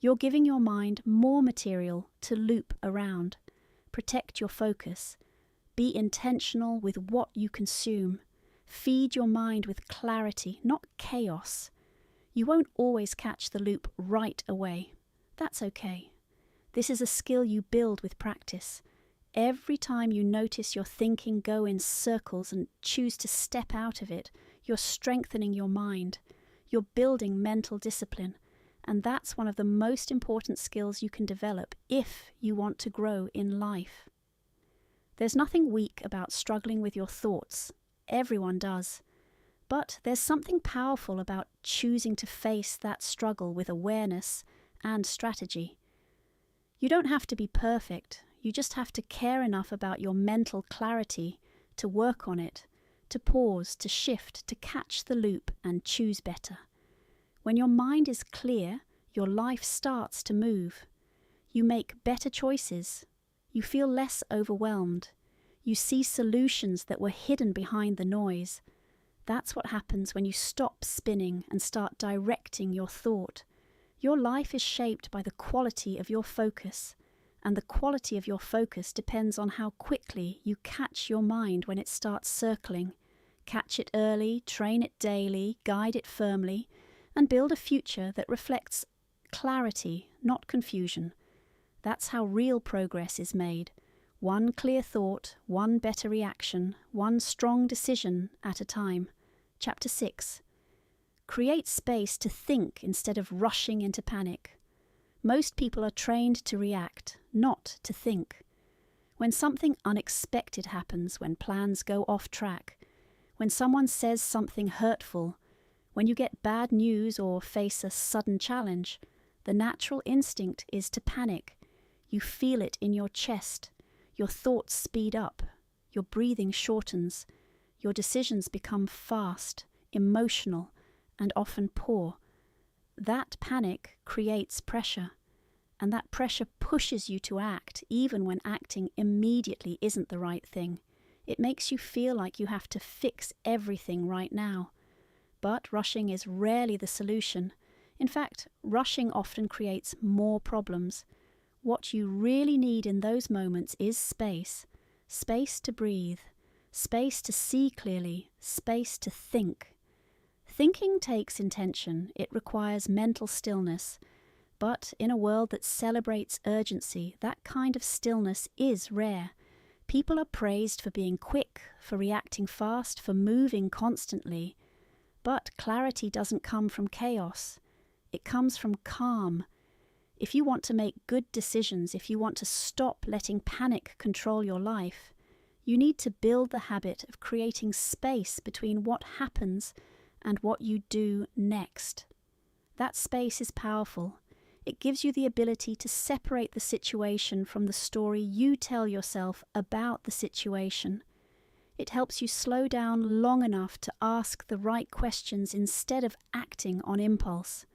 you're giving your mind more material to loop around. Protect your focus. Be intentional with what you consume. Feed your mind with clarity, not chaos. You won't always catch the loop right away. That's okay. This is a skill you build with practice. Every time you notice your thinking go in circles and choose to step out of it, you're strengthening your mind. You're building mental discipline. And that's one of the most important skills you can develop if you want to grow in life. There's nothing weak about struggling with your thoughts. Everyone does. But there's something powerful about choosing to face that struggle with awareness and strategy. You don't have to be perfect. You just have to care enough about your mental clarity to work on it, to pause, to shift, to catch the loop and choose better. When your mind is clear, your life starts to move. You make better choices. You feel less overwhelmed. You see solutions that were hidden behind the noise. That's what happens when you stop spinning and start directing your thought. Your life is shaped by the quality of your focus, and the quality of your focus depends on how quickly you catch your mind when it starts circling. Catch it early, train it daily, guide it firmly, and build a future that reflects clarity, not confusion. That's how real progress is made. One clear thought, one better reaction, one strong decision at a time. Chapter 6. Create space to think instead of rushing into panic. Most people are trained to react, not to think. When something unexpected happens, when plans go off track, when someone says something hurtful, when you get bad news or face a sudden challenge, the natural instinct is to panic. You feel it in your chest. Your thoughts speed up. Your breathing shortens. Your decisions become fast, emotional, and often poor. That panic creates pressure, and that pressure pushes you to act even when acting immediately isn't the right thing. It makes you feel like you have to fix everything right now. But rushing is rarely the solution. In fact, rushing often creates more problems. What you really need in those moments is space. Space to breathe. Space to see clearly. Space to think. Thinking takes intention. It requires mental stillness. But in a world that celebrates urgency, that kind of stillness is rare. People are praised for being quick, for reacting fast, for moving constantly. But clarity doesn't come from chaos. It comes from calm. If you want to make good decisions, if you want to stop letting panic control your life, you need to build the habit of creating space between what happens and what you do next. That space is powerful. It gives you the ability to separate the situation from the story you tell yourself about the situation. It helps you slow down long enough to ask the right questions instead of acting on impulse.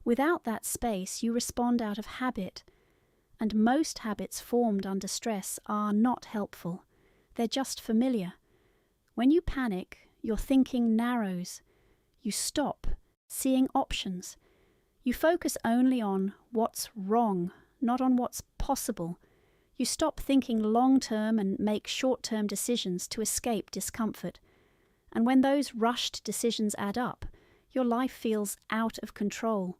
Without that space, you respond out of habit, and most habits formed under stress are not helpful. They're just familiar. When you panic, your thinking narrows. You stop seeing options. You focus only on what's wrong, not on what's possible. You stop thinking long-term and make short-term decisions to escape discomfort. And when those rushed decisions add up, your life feels out of control.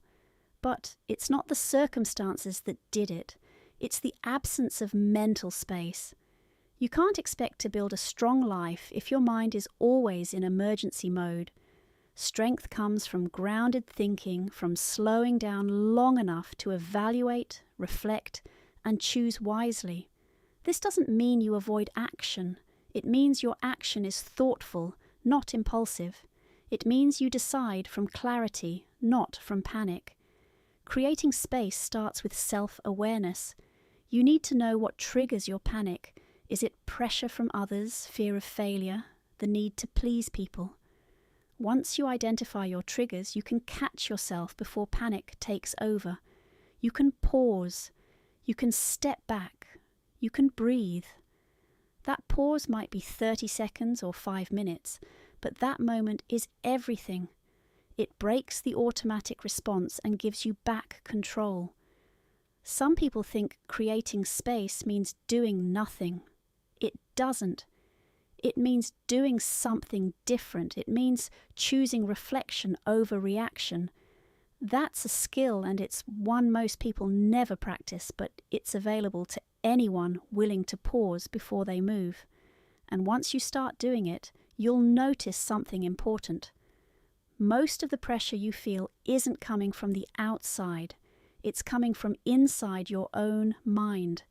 But it's not the circumstances that did it. It's the absence of mental space. You can't expect to build a strong life if your mind is always in emergency mode. Strength comes from grounded thinking, from slowing down long enough to evaluate, reflect, and choose wisely. This doesn't mean you avoid action. It means your action is thoughtful, not impulsive. It means you decide from clarity, not from panic. Creating space starts with self-awareness. You need to know what triggers your panic. Is it pressure from others, fear of failure, the need to please people? Once you identify your triggers, you can catch yourself before panic takes over. You can pause. You can step back. You can breathe. That pause might be 30 seconds or 5 minutes, but that moment is everything. It breaks the automatic response and gives you back control. Some people think creating space means doing nothing. It doesn't. It means doing something different. It means choosing reflection over reaction. That's a skill, and it's one most people never practice, but it's available to anyone willing to pause before they move. And once you start doing it, you'll notice something important. Most of the pressure you feel isn't coming from the outside. It's coming from inside your own mind.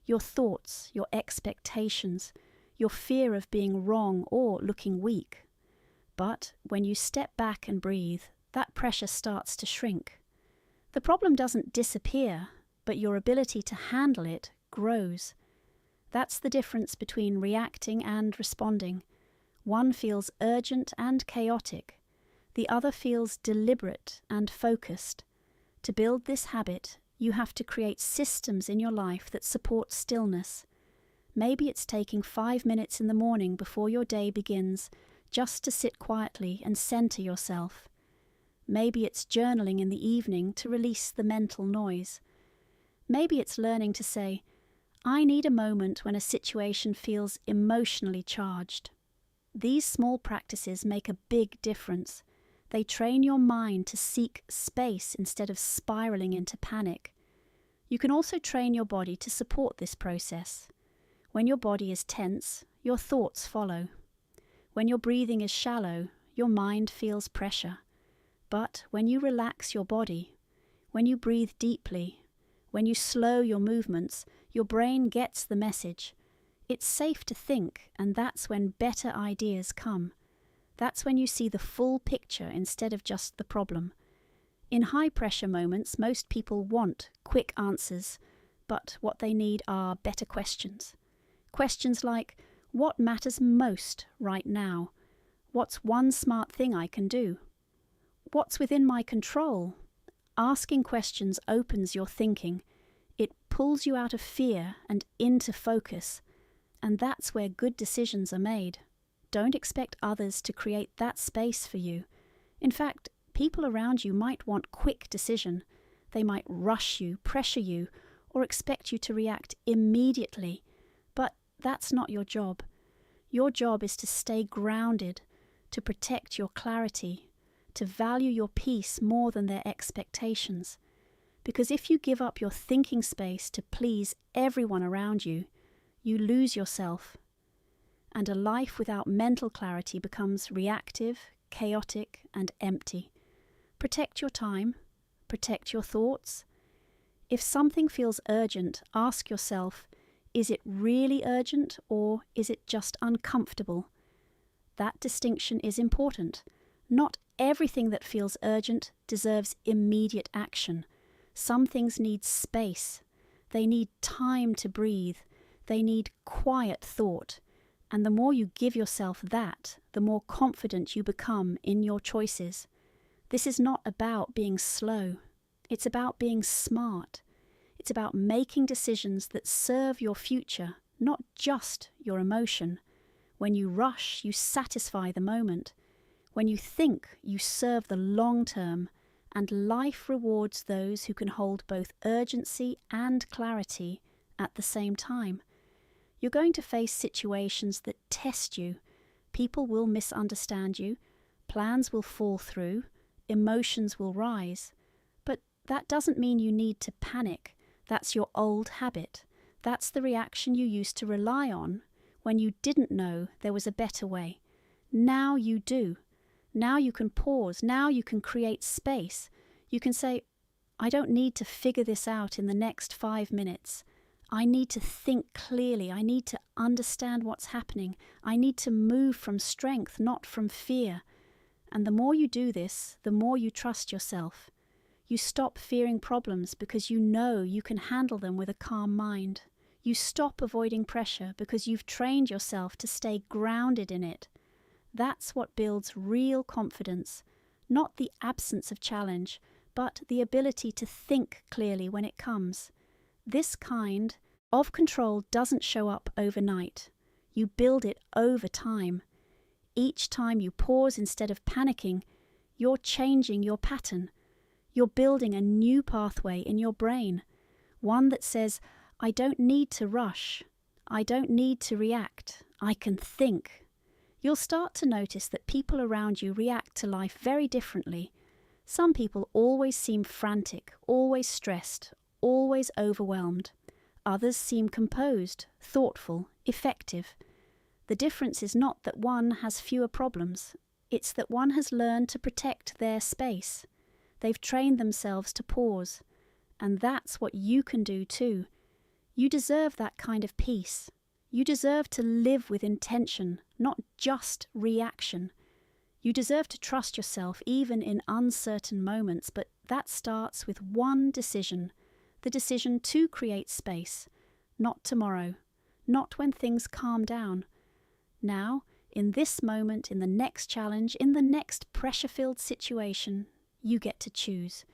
Your thoughts, your expectations, your fear of being wrong or looking weak. But when you step back and breathe, that pressure starts to shrink. The problem doesn't disappear, but your ability to handle it grows. That's the difference between reacting and responding. One feels urgent and chaotic. The other feels deliberate and focused. To build this habit, you have to create systems in your life that support stillness. Maybe it's taking 5 minutes in the morning before your day begins just to sit quietly and center yourself. Maybe it's journaling in the evening to release the mental noise. Maybe it's learning to say, I need a moment when a situation feels emotionally charged. These small practices make a big difference. They train your mind to seek space instead of spiraling into panic. You can also train your body to support this process. When your body is tense, your thoughts follow. When your breathing is shallow, your mind feels pressure. But when you relax your body, when you breathe deeply, when you slow your movements, your brain gets the message. It's safe to think, and that's when better ideas come. That's when you see the full picture instead of just the problem. In high-pressure moments, most people want quick answers, but what they need are better questions. Questions like, what matters most right now? What's one smart thing I can do? What's within my control? Asking questions opens your thinking. It pulls you out of fear and into focus. And that's where good decisions are made. Don't expect others to create that space for you. In fact, people around you might want quick decision. They might rush you, pressure you, or expect you to react immediately. But that's not your job. Your job is to stay grounded, to protect your clarity, to value your peace more than their expectations. Because if you give up your thinking space to please everyone around you, you lose yourself. And a life without mental clarity becomes reactive, chaotic, and empty. Protect your time. Protect your thoughts. If something feels urgent, ask yourself, is it really urgent or is it just uncomfortable? That distinction is important. Not everything that feels urgent deserves immediate action. Some things need space. They need time to breathe. They need quiet thought. And the more you give yourself that, the more confident you become in your choices. This is not about being slow. It's about being smart. It's about making decisions that serve your future, not just your emotion. When you rush, you satisfy the moment. When you think, you serve the long term, and life rewards those who can hold both urgency and clarity at the same time. You're going to face situations that test you. People will misunderstand you. Plans will fall through. Emotions will rise. But that doesn't mean you need to panic. That's your old habit. That's the reaction you used to rely on when you didn't know there was a better way. Now you do. Now you can pause. Now you can create space. You can say, I don't need to figure this out in the next 5 minutes. I need to think clearly. I need to understand what's happening. I need to move from strength, not from fear. And the more you do this, the more you trust yourself. You stop fearing problems because you know you can handle them with a calm mind. You stop avoiding pressure because you've trained yourself to stay grounded in it. That's what builds real confidence, not the absence of challenge, but the ability to think clearly when it comes. This kind of control doesn't show up overnight. You build it over time. Each time you pause instead of panicking, you're changing your pattern. You're building a new pathway in your brain, one that says, I don't need to rush. I don't need to react. I can think. You'll start to notice that people around you react to life very differently. Some people always seem frantic, always stressed, always overwhelmed. Others seem composed, thoughtful, effective. The difference is not that one has fewer problems. It's that one has learned to protect their space. They've trained themselves to pause. And that's what you can do too. You deserve that kind of peace. You deserve to live with intention, not just reaction. You deserve to trust yourself even in uncertain moments, but that starts with one decision, the decision to create space, not tomorrow, not when things calm down. Now, in this moment, in the next challenge, in the next pressure-filled situation, you get to choose.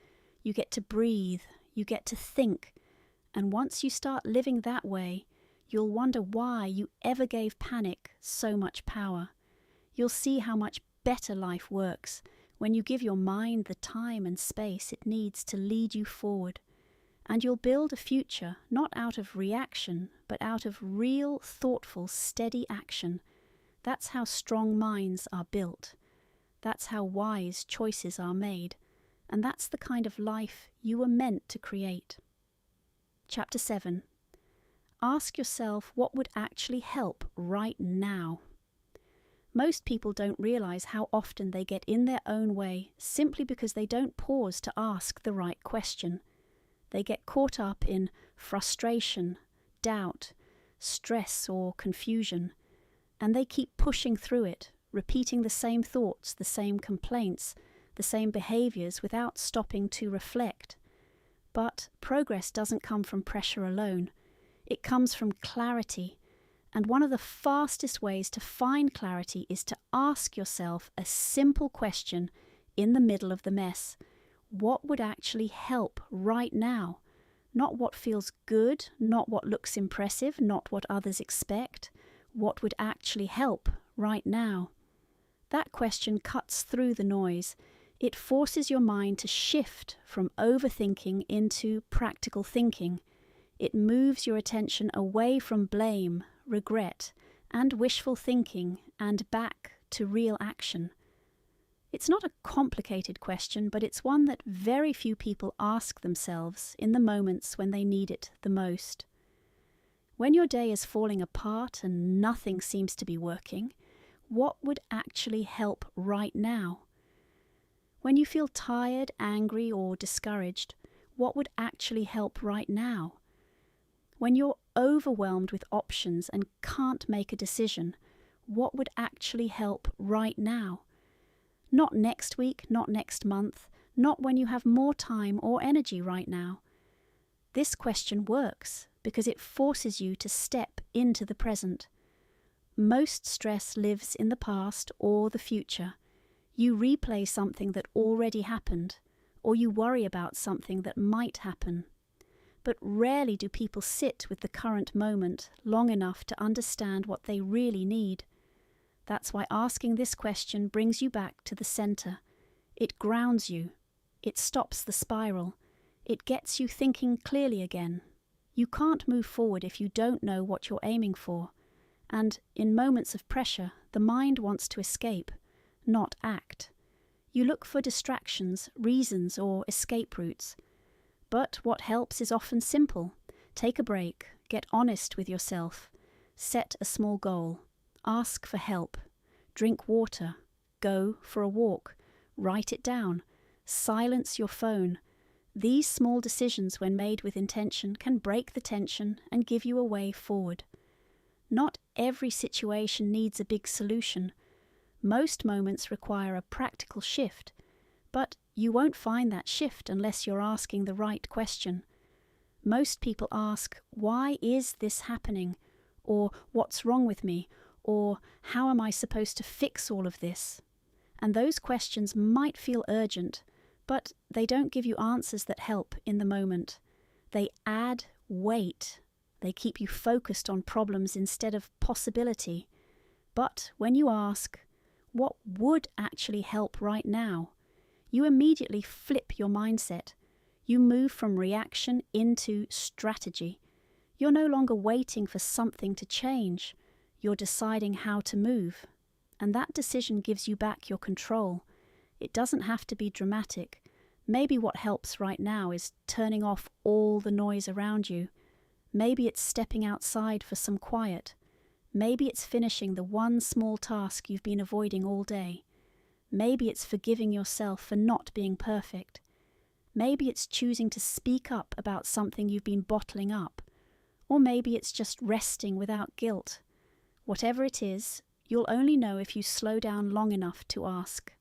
You get to breathe. You get to think. And once you start living that way, you'll wonder why you ever gave panic so much power. You'll see how much better life works when you give your mind the time and space it needs to lead you forward. And you'll build a future not out of reaction, but out of real, thoughtful, steady action. That's how strong minds are built. That's how wise choices are made. And that's the kind of life you were meant to create. Chapter 7. Ask yourself what would actually help right now. Most people don't realize how often they get in their own way simply because they don't pause to ask the right question. They get caught up in frustration, doubt, stress, or confusion, and they keep pushing through it, repeating the same thoughts, the same complaints, the same behaviors without stopping to reflect. But progress doesn't come from pressure alone. It comes from clarity, and one of the fastest ways to find clarity is to ask yourself a simple question in the middle of the mess. What would actually help right now? Not what feels good, not what looks impressive, not what others expect. What would actually help right now? That question cuts through the noise. It forces your mind to shift from overthinking into practical thinking. It moves your attention away from blame, regret, and wishful thinking and back to real action. It's not a complicated question, but it's one that very few people ask themselves in the moments when they need it the most. When your day is falling apart and nothing seems to be working, what would actually help right now? When you feel tired, angry, or discouraged, what would actually help right now? When you're overwhelmed with options and can't make a decision, what would actually help right now? Not next week, not next month, not when you have more time or energy right now. This question works because it forces you to step into the present. Most stress lives in the past or the future. You replay something that already happened, or you worry about something that might happen. But rarely do people sit with the current moment long enough to understand what they really need. That's why asking this question brings you back to the center. It grounds you. It stops the spiral. It gets you thinking clearly again. You can't move forward if you don't know what you're aiming for. And in moments of pressure, the mind wants to escape, not act. You look for distractions, reasons, or escape routes. But what helps is often simple. Take a break, get honest with yourself, set a small goal, ask for help, drink water, go for a walk, write it down, silence your phone. These small decisions, when made with intention, can break the tension and give you a way forward. Not every situation needs a big solution. Most moments require a practical shift, but you won't find that shift unless you're asking the right question. Most people ask, why is this happening? Or what's wrong with me? Or how am I supposed to fix all of this? And those questions might feel urgent, But they don't give you answers that help in the moment. They add weight. They keep you focused on problems instead of possibility. But when you ask, what would actually help right now? You immediately flip your mindset. You move from reaction into strategy. You're no longer waiting for something to change. You're deciding how to move. And that decision gives you back your control. It doesn't have to be dramatic. Maybe what helps right now is turning off all the noise around you. Maybe it's stepping outside for some quiet. Maybe it's finishing the one small task you've been avoiding all day. Maybe it's forgiving yourself for not being perfect. Maybe it's choosing to speak up about something you've been bottling up. Or maybe it's just resting without guilt. Whatever it is, you'll only know if you slow down long enough to ask.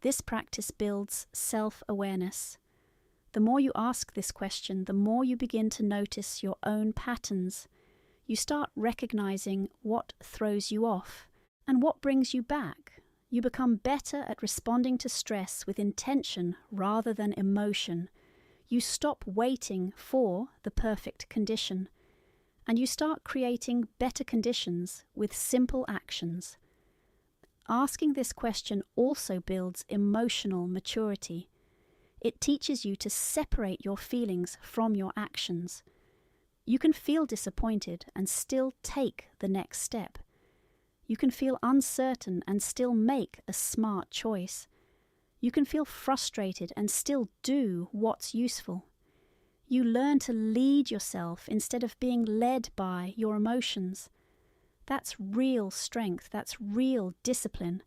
This practice builds self-awareness. The more you ask this question, the more you begin to notice your own patterns. You start recognizing what throws you off and what brings you back. You become better at responding to stress with intention rather than emotion. You stop waiting for the perfect condition, and you start creating better conditions with simple actions. Asking this question also builds emotional maturity. It teaches you to separate your feelings from your actions. You can feel disappointed and still take the next step. You can feel uncertain and still make a smart choice. You can feel frustrated and still do what's useful. You learn to lead yourself instead of being led by your emotions. That's real strength, that's real discipline.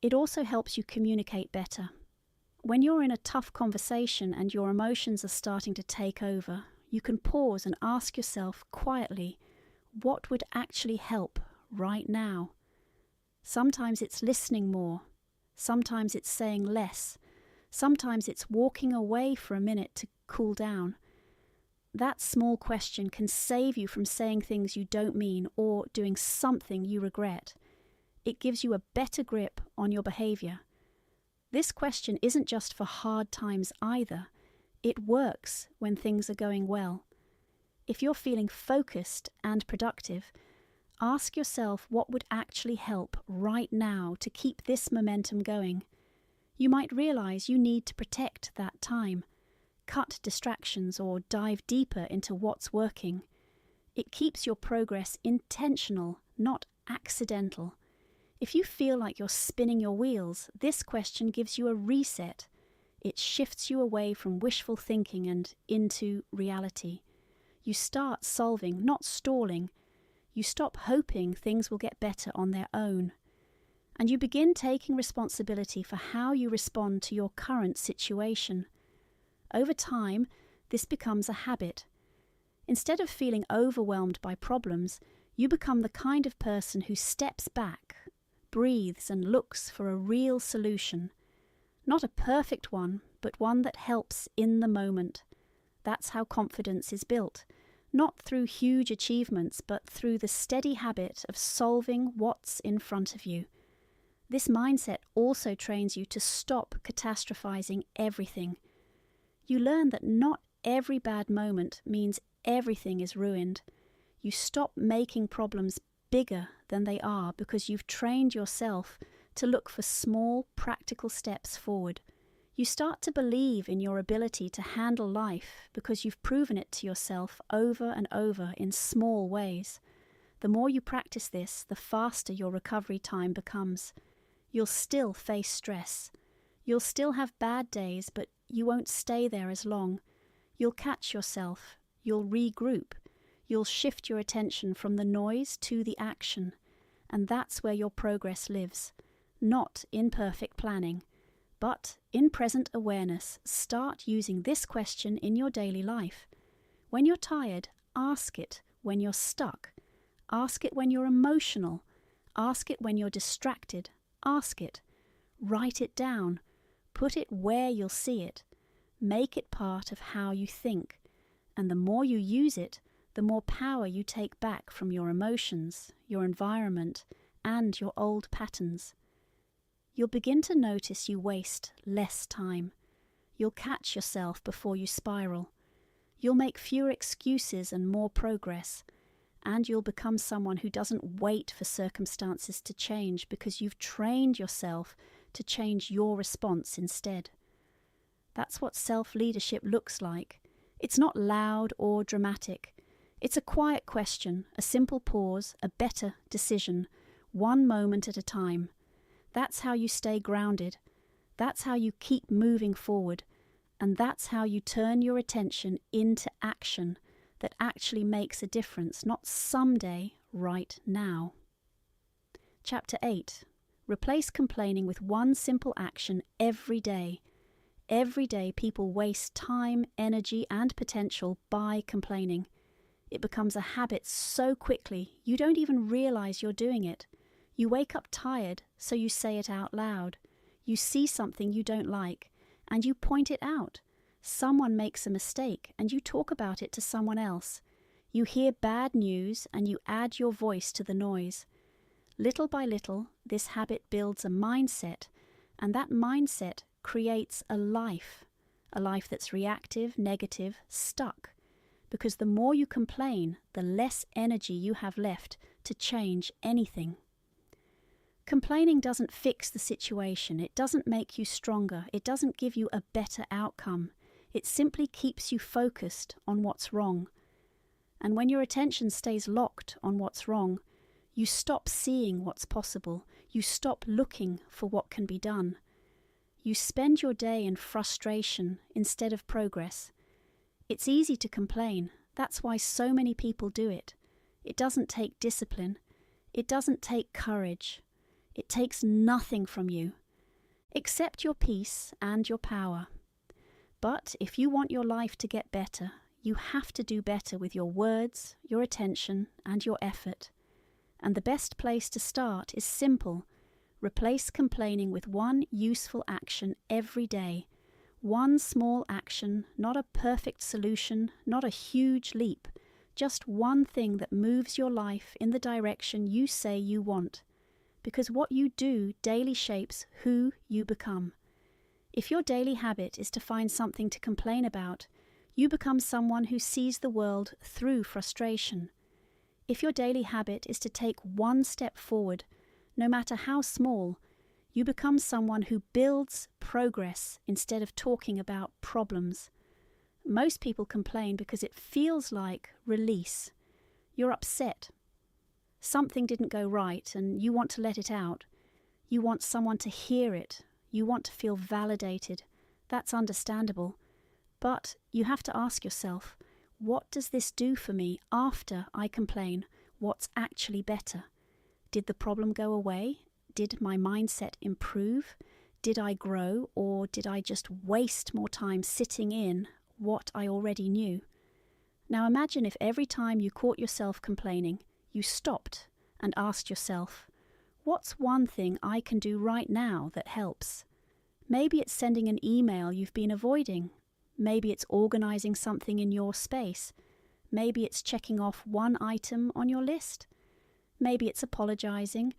It also helps you communicate better. When you're in a tough conversation and your emotions are starting to take over, you can pause and ask yourself quietly, what would actually help right now? Sometimes it's listening more. Sometimes it's saying less. Sometimes it's walking away for a minute to cool down. That small question can save you from saying things you don't mean or doing something you regret. It gives you a better grip on your behavior. This question isn't just for hard times either. It works when things are going well. If you're feeling focused and productive, ask yourself what would actually help right now to keep this momentum going. You might realize you need to protect that time, cut distractions, or dive deeper into what's working. It keeps your progress intentional, not accidental. If you feel like you're spinning your wheels, this question gives you a reset. It shifts you away from wishful thinking and into reality. You start solving, not stalling. You stop hoping things will get better on their own. And you begin taking responsibility for how you respond to your current situation. Over time, this becomes a habit. Instead of feeling overwhelmed by problems, you become the kind of person who steps back, breathes, and looks for a real solution. Not a perfect one, but one that helps in the moment. That's how confidence is built, not through huge achievements, but through the steady habit of solving what's in front of you. This mindset also trains you to stop catastrophizing everything. You learn that not every bad moment means everything is ruined. You stop making problems bigger than they are because you've trained yourself to look for small, practical steps forward. You start to believe in your ability to handle life because you've proven it to yourself over and over in small ways. The more you practice this, the faster your recovery time becomes. You'll still face stress. You'll still have bad days, but you won't stay there as long. You'll catch yourself. You'll regroup. You'll shift your attention from the noise to the action. And that's where your progress lives. Not in perfect planning, but in present awareness. Start using this question in your daily life. When you're tired, ask it. When you're stuck, ask it. When you're emotional, ask it. When you're distracted, ask it. Write it down. Put it where you'll see it. Make it part of how you think. And the more you use it, the more power you take back from your emotions, your environment, and your old patterns. You'll begin to notice you waste less time. you'll catch yourself before you spiral. You'll make fewer excuses and more progress. And you'll become someone who doesn't wait for circumstances to change because you've trained yourself to change your response instead. That's what self-leadership looks like. It's not loud or dramatic. It's a quiet question, a simple pause, a better decision, one moment at a time. That's how you stay grounded. That's how you keep moving forward. And that's how you turn your attention into action that actually makes a difference, not someday, right now. Chapter 8. Replace complaining with one simple action every day. Every day people waste time, energy, and potential by complaining. It becomes a habit so quickly you don't even realize you're doing it. You wake up tired, so you say it out loud. You see something you don't like, and you point it out. Someone makes a mistake, and you talk about it to someone else. You hear bad news, and you add your voice to the noise. Little by little, this habit builds a mindset, and that mindset creates a life that's reactive, negative, stuck. Because the more you complain, the less energy you have left to change anything. Complaining doesn't fix the situation. It doesn't make you stronger. It doesn't give you a better outcome. It simply keeps you focused on what's wrong. And when your attention stays locked on what's wrong, you stop seeing what's possible. You stop looking for what can be done. You spend your day in frustration instead of progress. It's easy to complain. That's why so many people do it. It doesn't take discipline. It doesn't take courage. It takes nothing from you, except your peace and your power. But if you want your life to get better, you have to do better with your words, your attention, and your effort. And the best place to start is simple. Replace complaining with one useful action every day. One small action, not a perfect solution, not a huge leap. Just one thing that moves your life in the direction you say you want. Because what you do daily shapes who you become. If your daily habit is to find something to complain about, you become someone who sees the world through frustration. If your daily habit is to take one step forward, no matter how small, you become someone who builds progress instead of talking about problems. Most people complain because it feels like release. You're upset. Something didn't go right and you want to let it out. You want someone to hear it. You want to feel validated. That's understandable. But you have to ask yourself, what does this do for me after I complain? What's actually better? Did the problem go away? Did my mindset improve? Did I grow, or did I just waste more time sitting in what I already knew? Now imagine if every time you caught yourself complaining, you stopped and asked yourself, what's one thing I can do right now that helps? Maybe it's sending an email you've been avoiding. Maybe it's organizing something in your space. Maybe it's checking off one item on your list. Maybe it's apologizing.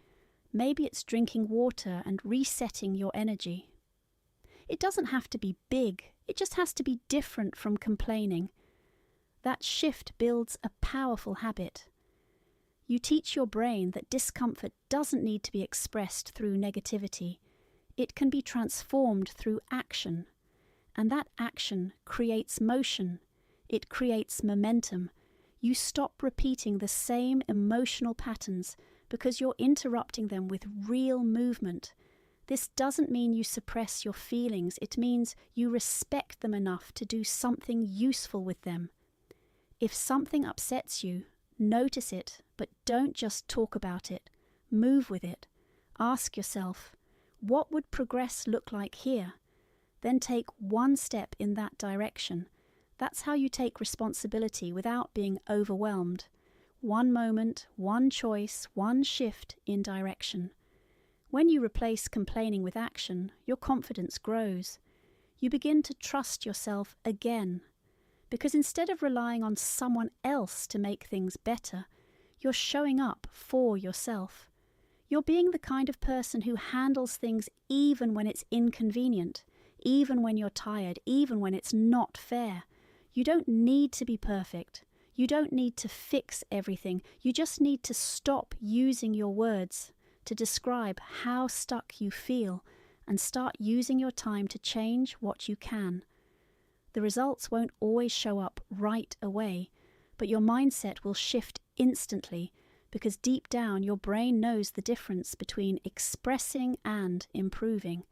Maybe it's drinking water and resetting your energy. It doesn't have to be big. It just has to be different from complaining. That shift builds a powerful habit. You teach your brain that discomfort doesn't need to be expressed through negativity. It can be transformed through action. And that action creates motion. It creates momentum. You stop repeating the same emotional patterns because you're interrupting them with real movement. This doesn't mean you suppress your feelings. It means you respect them enough to do something useful with them. If something upsets you, notice it, but don't just talk about it. Move with it. Ask yourself, what would progress look like here? Then take one step in that direction. That's how you take responsibility without being overwhelmed. One moment, one choice, one shift in direction. When you replace complaining with action, your confidence grows. You begin to trust yourself again. Because instead of relying on someone else to make things better, you're showing up for yourself. You're being the kind of person who handles things even when it's inconvenient, even when you're tired, even when it's not fair. You don't need to be perfect. You don't need to fix everything. You just need to stop using your words to describe how stuck you feel and start using your time to change what you can. The results won't always show up right away, but your mindset will shift instantly because deep down your brain knows the difference between expressing and improving.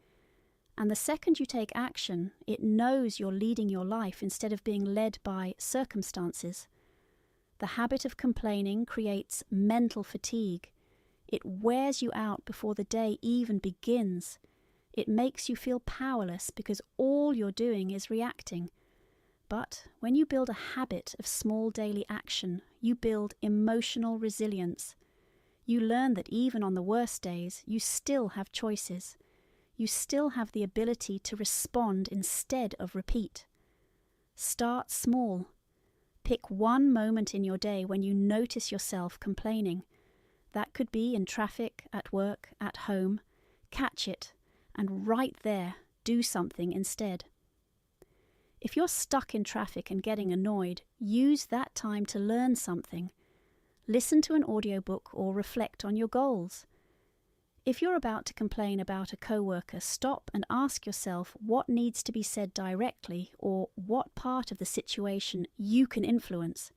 And the second you take action, it knows you're leading your life instead of being led by circumstances. The habit of complaining creates mental fatigue. It wears you out before the day even begins. It makes you feel powerless because all you're doing is reacting. But when you build a habit of small daily action, you build emotional resilience. You learn that even on the worst days, you still have choices. You still have the ability to respond instead of repeat. Start small. Pick one moment in your day when you notice yourself complaining. That could be in traffic, at work, at home. Catch it, and right there, do something instead. If you're stuck in traffic and getting annoyed, use that time to learn something. Listen to an audiobook or reflect on your goals. If you're about to complain about a coworker, stop and ask yourself what needs to be said directly or what part of the situation you can influence.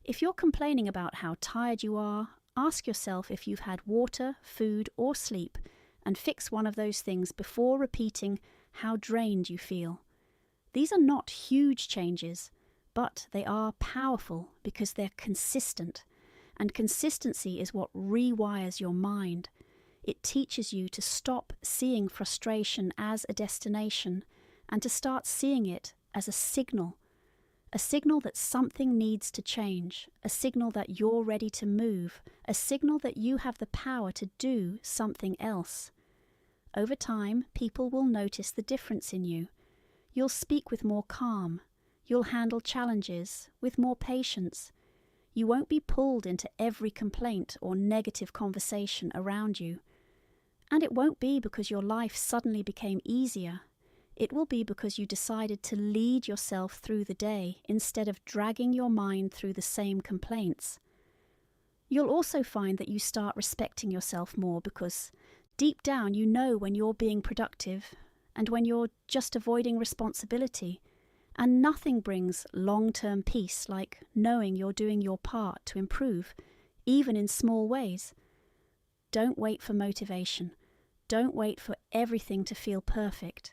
If you're complaining about how tired you are, ask yourself if you've had water, food, or sleep, and fix one of those things before repeating how drained you feel. These are not huge changes, but they are powerful because they're consistent, and consistency is what rewires your mind. It teaches you to stop seeing frustration as a destination and to start seeing it as a signal that something needs to change, a signal that you're ready to move, a signal that you have the power to do something else. Over time, people will notice the difference in you. You'll speak with more calm. You'll handle challenges with more patience. You won't be pulled into every complaint or negative conversation around you. And it won't be because your life suddenly became easier. It will be because you decided to lead yourself through the day instead of dragging your mind through the same complaints. You'll also find that you start respecting yourself more because deep down you know when you're being productive and when you're just avoiding responsibility. And nothing brings long-term peace like knowing you're doing your part to improve, even in small ways. Don't wait for motivation. Don't wait for everything to feel perfect.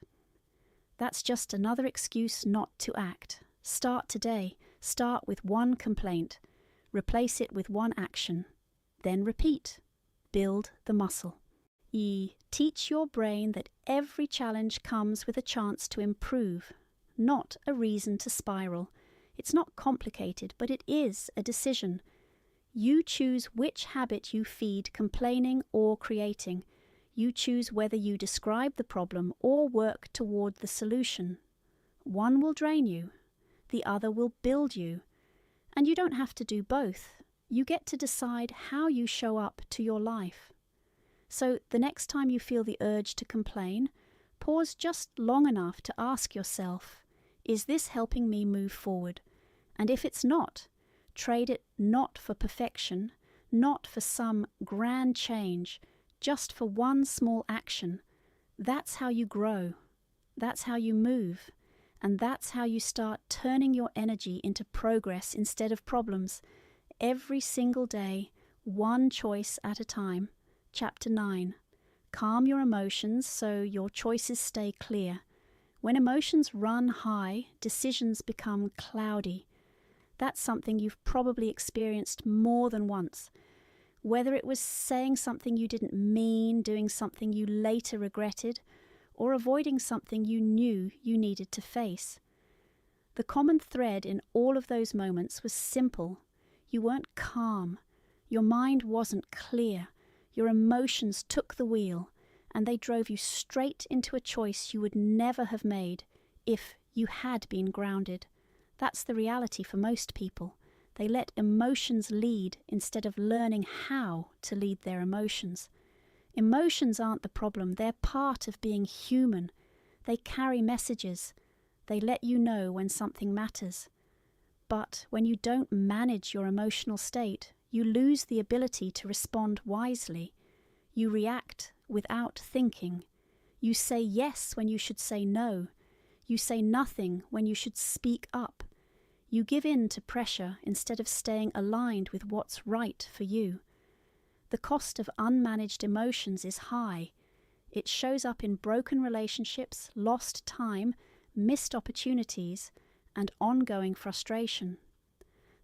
That's just another excuse not to act. Start today. Start with one complaint. Replace it with one action. Then repeat. Build the muscle. Teach your brain that every challenge comes with a chance to improve, not a reason to spiral. It's not complicated, but it is a decision. You choose which habit you feed, complaining or creating. You choose whether you describe the problem or work toward the solution. One will drain you, the other will build you. And you don't have to do both. You get to decide how you show up to your life. So the next time you feel the urge to complain, pause just long enough to ask yourself, is this helping me move forward? And if it's not, trade it not for perfection, not for some grand change, just for one small action. That's how you grow. That's how you move. And that's how you start turning your energy into progress instead of problems. Every single day, one choice at a time. Chapter 9. Calm your emotions so your choices stay clear. When emotions run high, decisions become cloudy. That's something you've probably experienced more than once. Whether it was saying something you didn't mean, doing something you later regretted, or avoiding something you knew you needed to face. The common thread in all of those moments was simple. You weren't calm. Your mind wasn't clear. Your emotions took the wheel, and they drove you straight into a choice you would never have made if you had been grounded. That's the reality for most people. They let emotions lead instead of learning how to lead their emotions. Emotions aren't the problem. They're part of being human. They carry messages. They let you know when something matters. But when you don't manage your emotional state, you lose the ability to respond wisely. You react without thinking. You say yes when you should say no. You say nothing when you should speak up. You give in to pressure instead of staying aligned with what's right for you. The cost of unmanaged emotions is high. It shows up in broken relationships, lost time, missed opportunities, and ongoing frustration.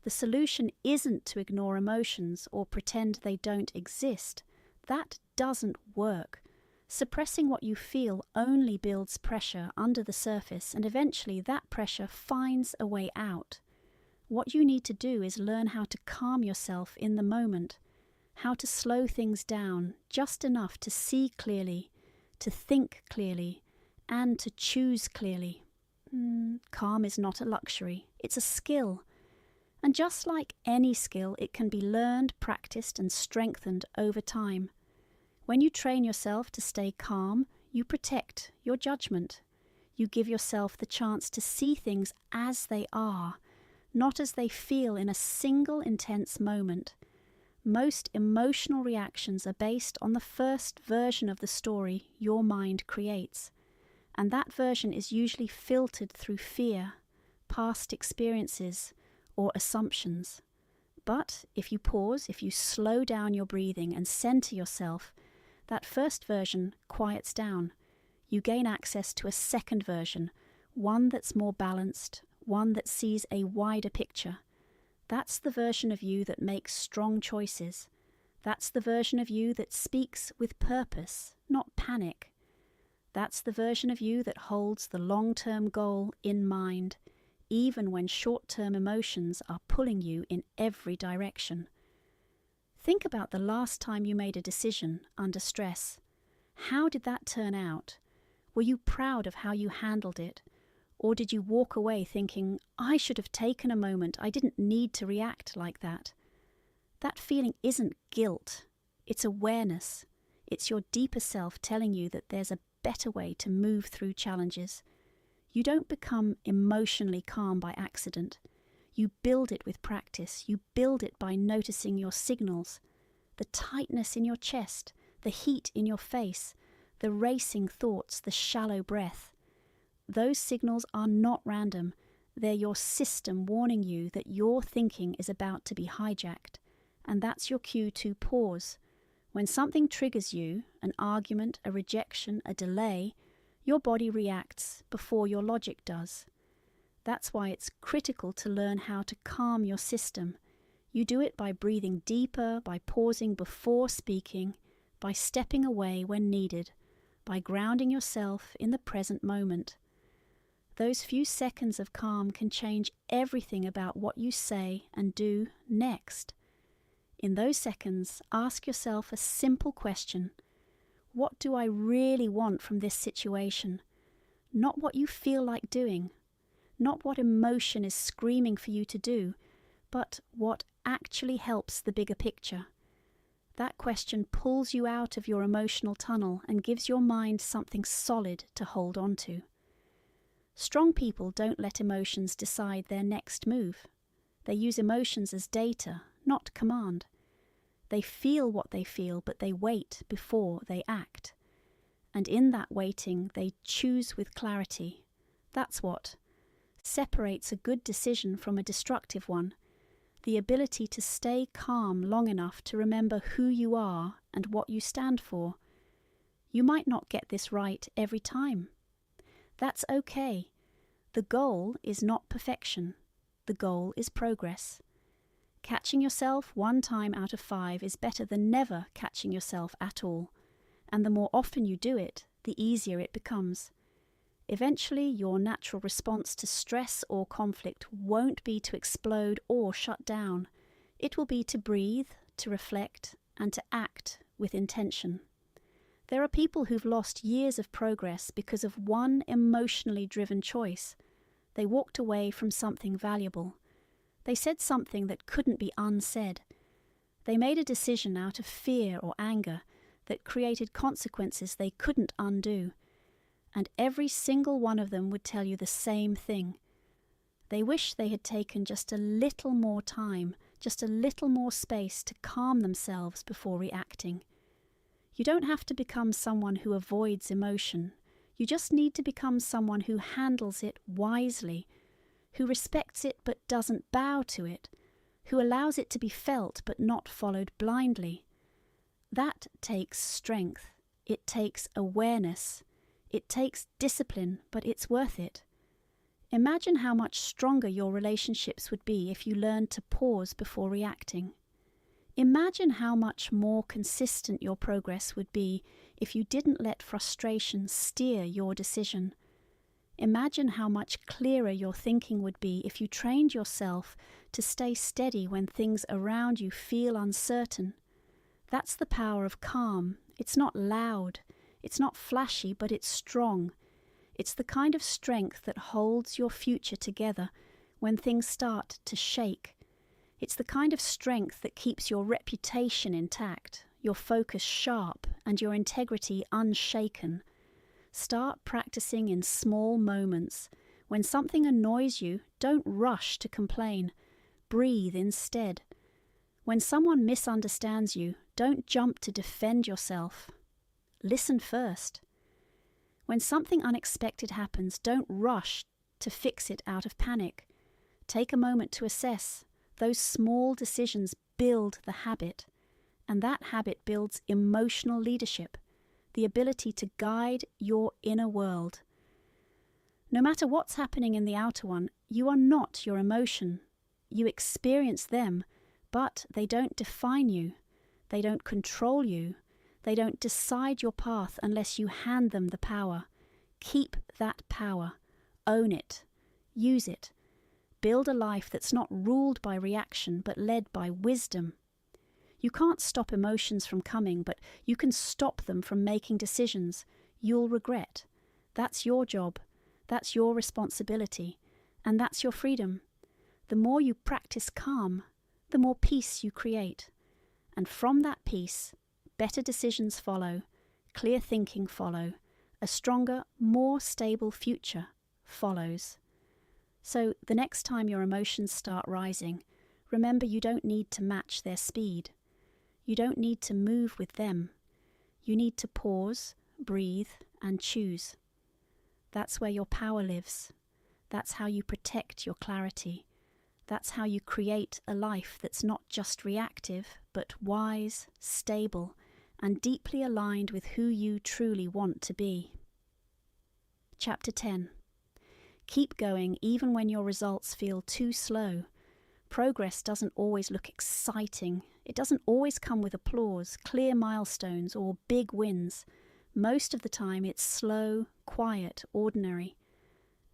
The solution isn't to ignore emotions or pretend they don't exist. That doesn't work. Suppressing what you feel only builds pressure under the surface, and eventually that pressure finds a way out. What you need to do is learn how to calm yourself in the moment, how to slow things down just enough to see clearly, to think clearly, and to choose clearly. Calm is not a luxury, it's a skill. And just like any skill, it can be learned, practiced, and strengthened over time. When you train yourself to stay calm, you protect your judgment. You give yourself the chance to see things as they are, not as they feel in a single intense moment. Most emotional reactions are based on the first version of the story your mind creates, and that version is usually filtered through fear, past experiences, or assumptions. But if you pause, if you slow down your breathing and center yourself, that first version quiets down. You gain access to a second version, one that's more balanced, one that sees a wider picture. That's the version of you that makes strong choices. That's the version of you that speaks with purpose, not panic. That's the version of you that holds the long-term goal in mind, even when short-term emotions are pulling you in every direction. Think about the last time you made a decision under stress. How did that turn out? Were you proud of how you handled it? Or did you walk away thinking, I should have taken a moment, I didn't need to react like that? That feeling isn't guilt, it's awareness. It's your deeper self telling you that there's a better way to move through challenges. You don't become emotionally calm by accident. You build it with practice. You build it by noticing your signals, the tightness in your chest, the heat in your face, the racing thoughts, the shallow breath. Those signals are not random. They're your system warning you that your thinking is about to be hijacked, and that's your cue to pause. When something triggers you, an argument, a rejection, a delay, your body reacts before your logic does. That's why it's critical to learn how to calm your system. You do it by breathing deeper, by pausing before speaking, by stepping away when needed, by grounding yourself in the present moment. Those few seconds of calm can change everything about what you say and do next. In those seconds, ask yourself a simple question. What do I really want from this situation? Not what you feel like doing. Not what emotion is screaming for you to do, but what actually helps the bigger picture. That question pulls you out of your emotional tunnel and gives your mind something solid to hold on to. Strong people don't let emotions decide their next move. They use emotions as data, not command. They feel what they feel, but they wait before they act. And in that waiting, they choose with clarity. That's what separates a good decision from a destructive one. The ability to stay calm long enough to remember who you are and what you stand for. You might not get this right every time. That's okay. The goal is not perfection. The goal is progress. Catching yourself 1 time out of 5 is better than never catching yourself at all. And the more often you do it, the easier it becomes. Eventually, your natural response to stress or conflict won't be to explode or shut down. It will be to breathe, to reflect, and to act with intention. There are people who've lost years of progress because of one emotionally driven choice. They walked away from something valuable. They said something that couldn't be unsaid. They made a decision out of fear or anger that created consequences they couldn't undo. and every single one of them would tell you the same thing. They wish they had taken just a little more time, just a little more space to calm themselves before reacting. You don't have to become someone who avoids emotion. You just need to become someone who handles it wisely, who respects it but doesn't bow to it, who allows it to be felt but not followed blindly. That takes strength. It takes awareness. It takes discipline, but it's worth it. Imagine how much stronger your relationships would be if you learned to pause before reacting. Imagine how much more consistent your progress would be if you didn't let frustration steer your decision. Imagine how much clearer your thinking would be if you trained yourself to stay steady when things around you feel uncertain. That's the power of calm. It's not loud. It's not flashy, but it's strong. It's the kind of strength that holds your future together when things start to shake. It's the kind of strength that keeps your reputation intact, your focus sharp, and your integrity unshaken. Start practicing in small moments. When something annoys you, don't rush to complain. Breathe instead. When someone misunderstands you, don't jump to defend yourself. Listen first. When something unexpected happens, don't rush to fix it out of panic. Take a moment to assess. Those small decisions build the habit, and that habit builds emotional leadership, the ability to guide your inner world. No matter what's happening in the outer one, you are not your emotion. You experience them, but they don't define you. They don't control you. They don't decide your path unless you hand them the power. Keep that power. Own it. Use it. Build a life that's not ruled by reaction but led by wisdom. You can't stop emotions from coming, but you can stop them from making decisions you'll regret. That's your job. That's your responsibility. And that's your freedom. The more you practice calm, the more peace you create. And from that peace, better decisions follow, clear thinking follow, a stronger, more stable future follows. So the next time your emotions start rising, remember you don't need to match their speed. You don't need to move with them. You need to pause, breathe, and choose. That's where your power lives. That's how you protect your clarity. That's how you create a life that's not just reactive, but wise, stable, and deeply aligned with who you truly want to be. Chapter 10. Keep going even when your results feel too slow. Progress doesn't always look exciting. It doesn't always come with applause, clear milestones, or big wins. Most of the time it's slow, quiet, ordinary.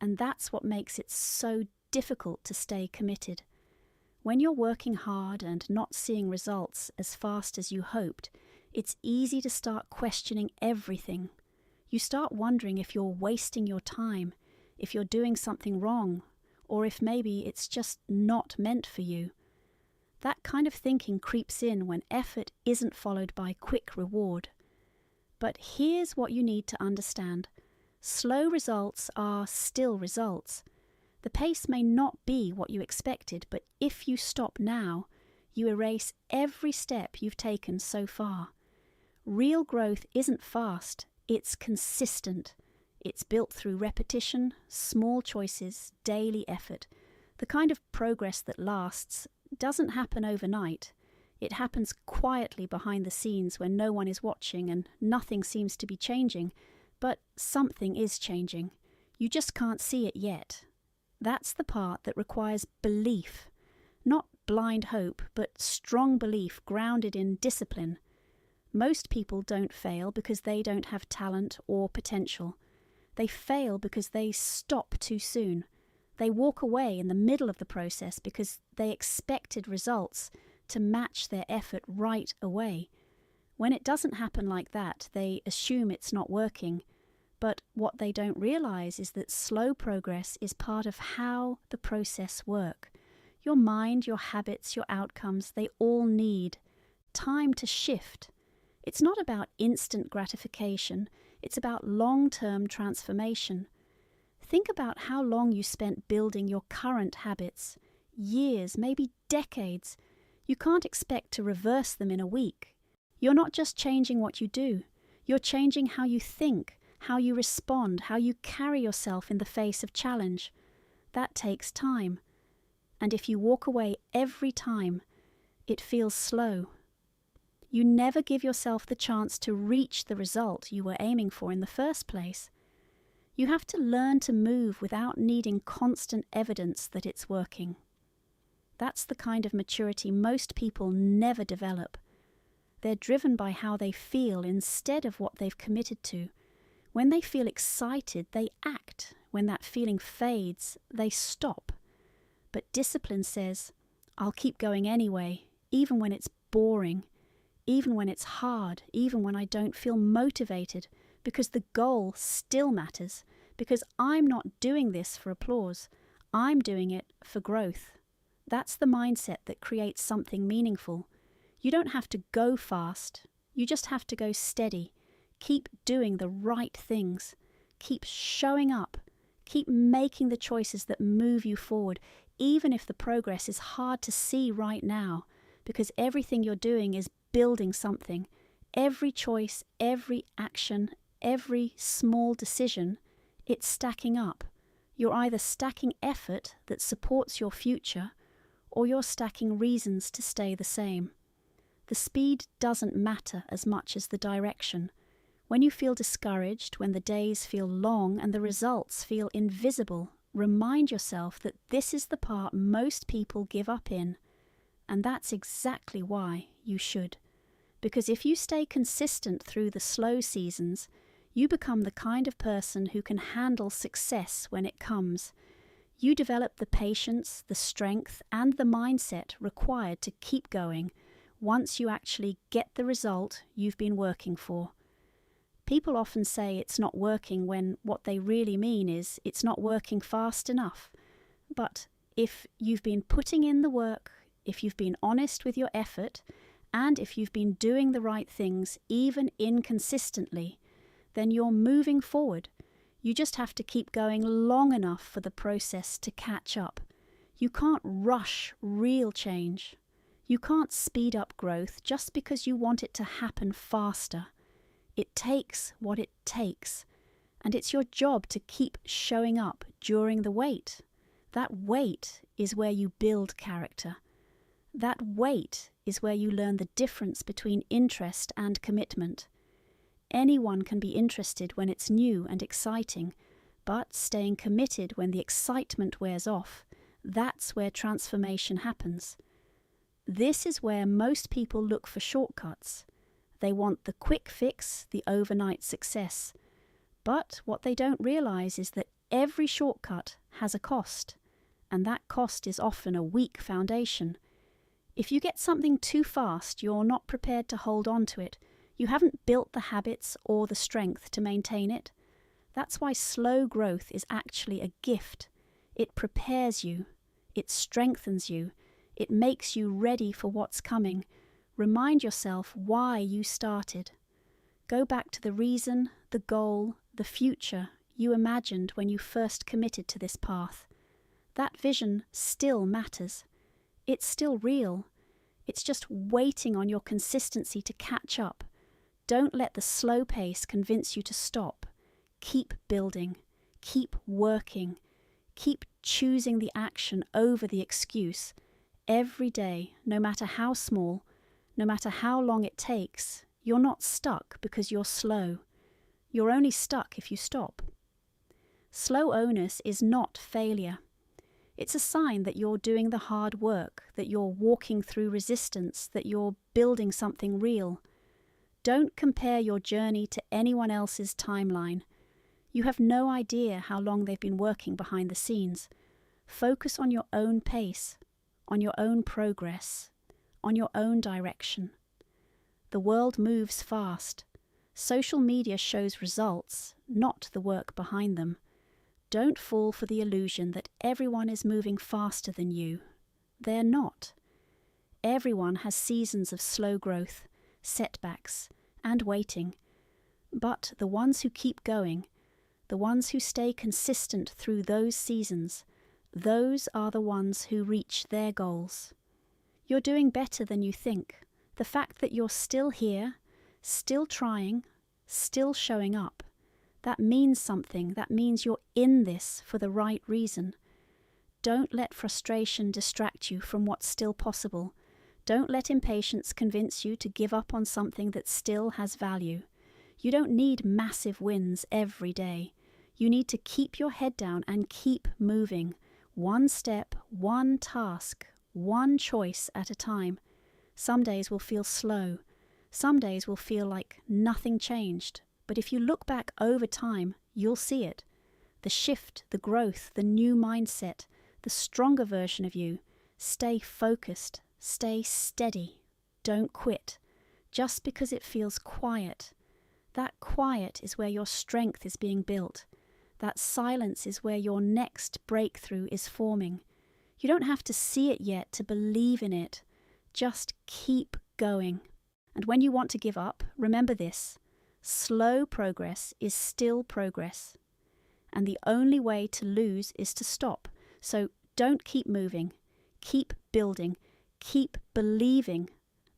And that's what makes it so difficult to stay committed. When you're working hard and not seeing results as fast as you hoped, it's easy to start questioning everything. You start wondering if you're wasting your time, if you're doing something wrong, or if maybe it's just not meant for you. That kind of thinking creeps in when effort isn't followed by quick reward. But here's what you need to understand. Slow results are still results. The pace may not be what you expected, but if you stop now, you erase every step you've taken so far. Real growth isn't fast, it's consistent. It's built through repetition, small choices, daily effort. The kind of progress that lasts doesn't happen overnight. It happens quietly behind the scenes when no one is watching and nothing seems to be changing, but something is changing. You just can't see it yet. That's the part that requires belief. Not blind hope, but strong belief grounded in discipline. Most people don't fail because they don't have talent or potential. They fail because they stop too soon. They walk away in the middle of the process because they expected results to match their effort right away. When it doesn't happen like that, they assume it's not working. But what they don't realize is that slow progress is part of how the process works. Your mind, your habits, your outcomes, they all need time to shift. It's not about instant gratification. It's about long-term transformation. Think about how long you spent building your current habits. Years, maybe decades. You can't expect to reverse them in a week. You're not just changing what you do. You're changing how you think, how you respond, how you carry yourself in the face of challenge. That takes time. And if you walk away every time, it feels slow. You never give yourself the chance to reach the result you were aiming for in the first place. You have to learn to move without needing constant evidence that it's working. That's the kind of maturity most people never develop. They're driven by how they feel instead of what they've committed to. When they feel excited, they act. When that feeling fades, they stop. But discipline says, I'll keep going anyway, even when it's boring, even when it's hard, even when I don't feel motivated, because the goal still matters, because I'm not doing this for applause. I'm doing it for growth. That's the mindset that creates something meaningful. You don't have to go fast. You just have to go steady. Keep doing the right things. Keep showing up. Keep making the choices that move you forward, even if the progress is hard to see right now, because everything you're doing is building something. Every choice, every action, every small decision, it's stacking up. You're either stacking effort that supports your future, or you're stacking reasons to stay the same. The speed doesn't matter as much as the direction. When you feel discouraged, when the days feel long and the results feel invisible, remind yourself that this is the part most people give up in. And that's exactly why you should. Because if you stay consistent through the slow seasons, you become the kind of person who can handle success when it comes. You develop the patience, the strength, and the mindset required to keep going once you actually get the result you've been working for. People often say it's not working when what they really mean is it's not working fast enough. But if you've been putting in the work, if you've been honest with your effort, and if you've been doing the right things, even inconsistently, then you're moving forward. You just have to keep going long enough for the process to catch up. You can't rush real change. You can't speed up growth just because you want it to happen faster. It takes what it takes, and it's your job to keep showing up during the wait. That wait is where you build character. That wait is where you learn the difference between interest and commitment. Anyone can be interested when it's new and exciting, but staying committed when the excitement wears off, that's where transformation happens. This is where most people look for shortcuts. They want the quick fix, the overnight success. But what they don't realize is that every shortcut has a cost, and that cost is often a weak foundation. If you get something too fast, you're not prepared to hold on to it. You haven't built the habits or the strength to maintain it. That's why slow growth is actually a gift. It prepares you. It strengthens you. It makes you ready for what's coming. Remind yourself why you started. Go back to the reason, the goal, the future you imagined when you first committed to this path. That vision still matters. It's still real. It's just waiting on your consistency to catch up. Don't let the slow pace convince you to stop. Keep building. Keep working. Keep choosing the action over the excuse. Every day, no matter how small, no matter how long it takes, you're not stuck because you're slow. You're only stuck if you stop. Slow onus is not failure. It's a sign that you're doing the hard work, that you're walking through resistance, that you're building something real. Don't compare your journey to anyone else's timeline. You have no idea how long they've been working behind the scenes. Focus on your own pace, on your own progress, on your own direction. The world moves fast. Social media shows results, not the work behind them. Don't fall for the illusion that everyone is moving faster than you. They're not. Everyone has seasons of slow growth, setbacks, and waiting. But the ones who keep going, the ones who stay consistent through those seasons, those are the ones who reach their goals. You're doing better than you think. The fact that you're still here, still trying, still showing up, that means something. That means you're in this for the right reason. Don't let frustration distract you from what's still possible. Don't let impatience convince you to give up on something that still has value. You don't need massive wins every day. You need to keep your head down and keep moving. One step, one task, one choice at a time. Some days will feel slow. Some days will feel like nothing changed. But if you look back over time, you'll see it. The shift, the growth, the new mindset, the stronger version of you. Stay focused. Stay steady. Don't quit. Just because it feels quiet. That quiet is where your strength is being built. That silence is where your next breakthrough is forming. You don't have to see it yet to believe in it. Just keep going. And when you want to give up, remember this. Slow progress is still progress. And the only way to lose is to stop. So don't keep moving. Keep building. Keep believing.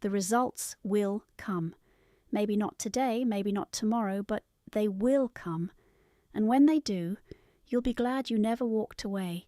The results will come. Maybe not today, maybe not tomorrow, but they will come. And when they do, you'll be glad you never walked away.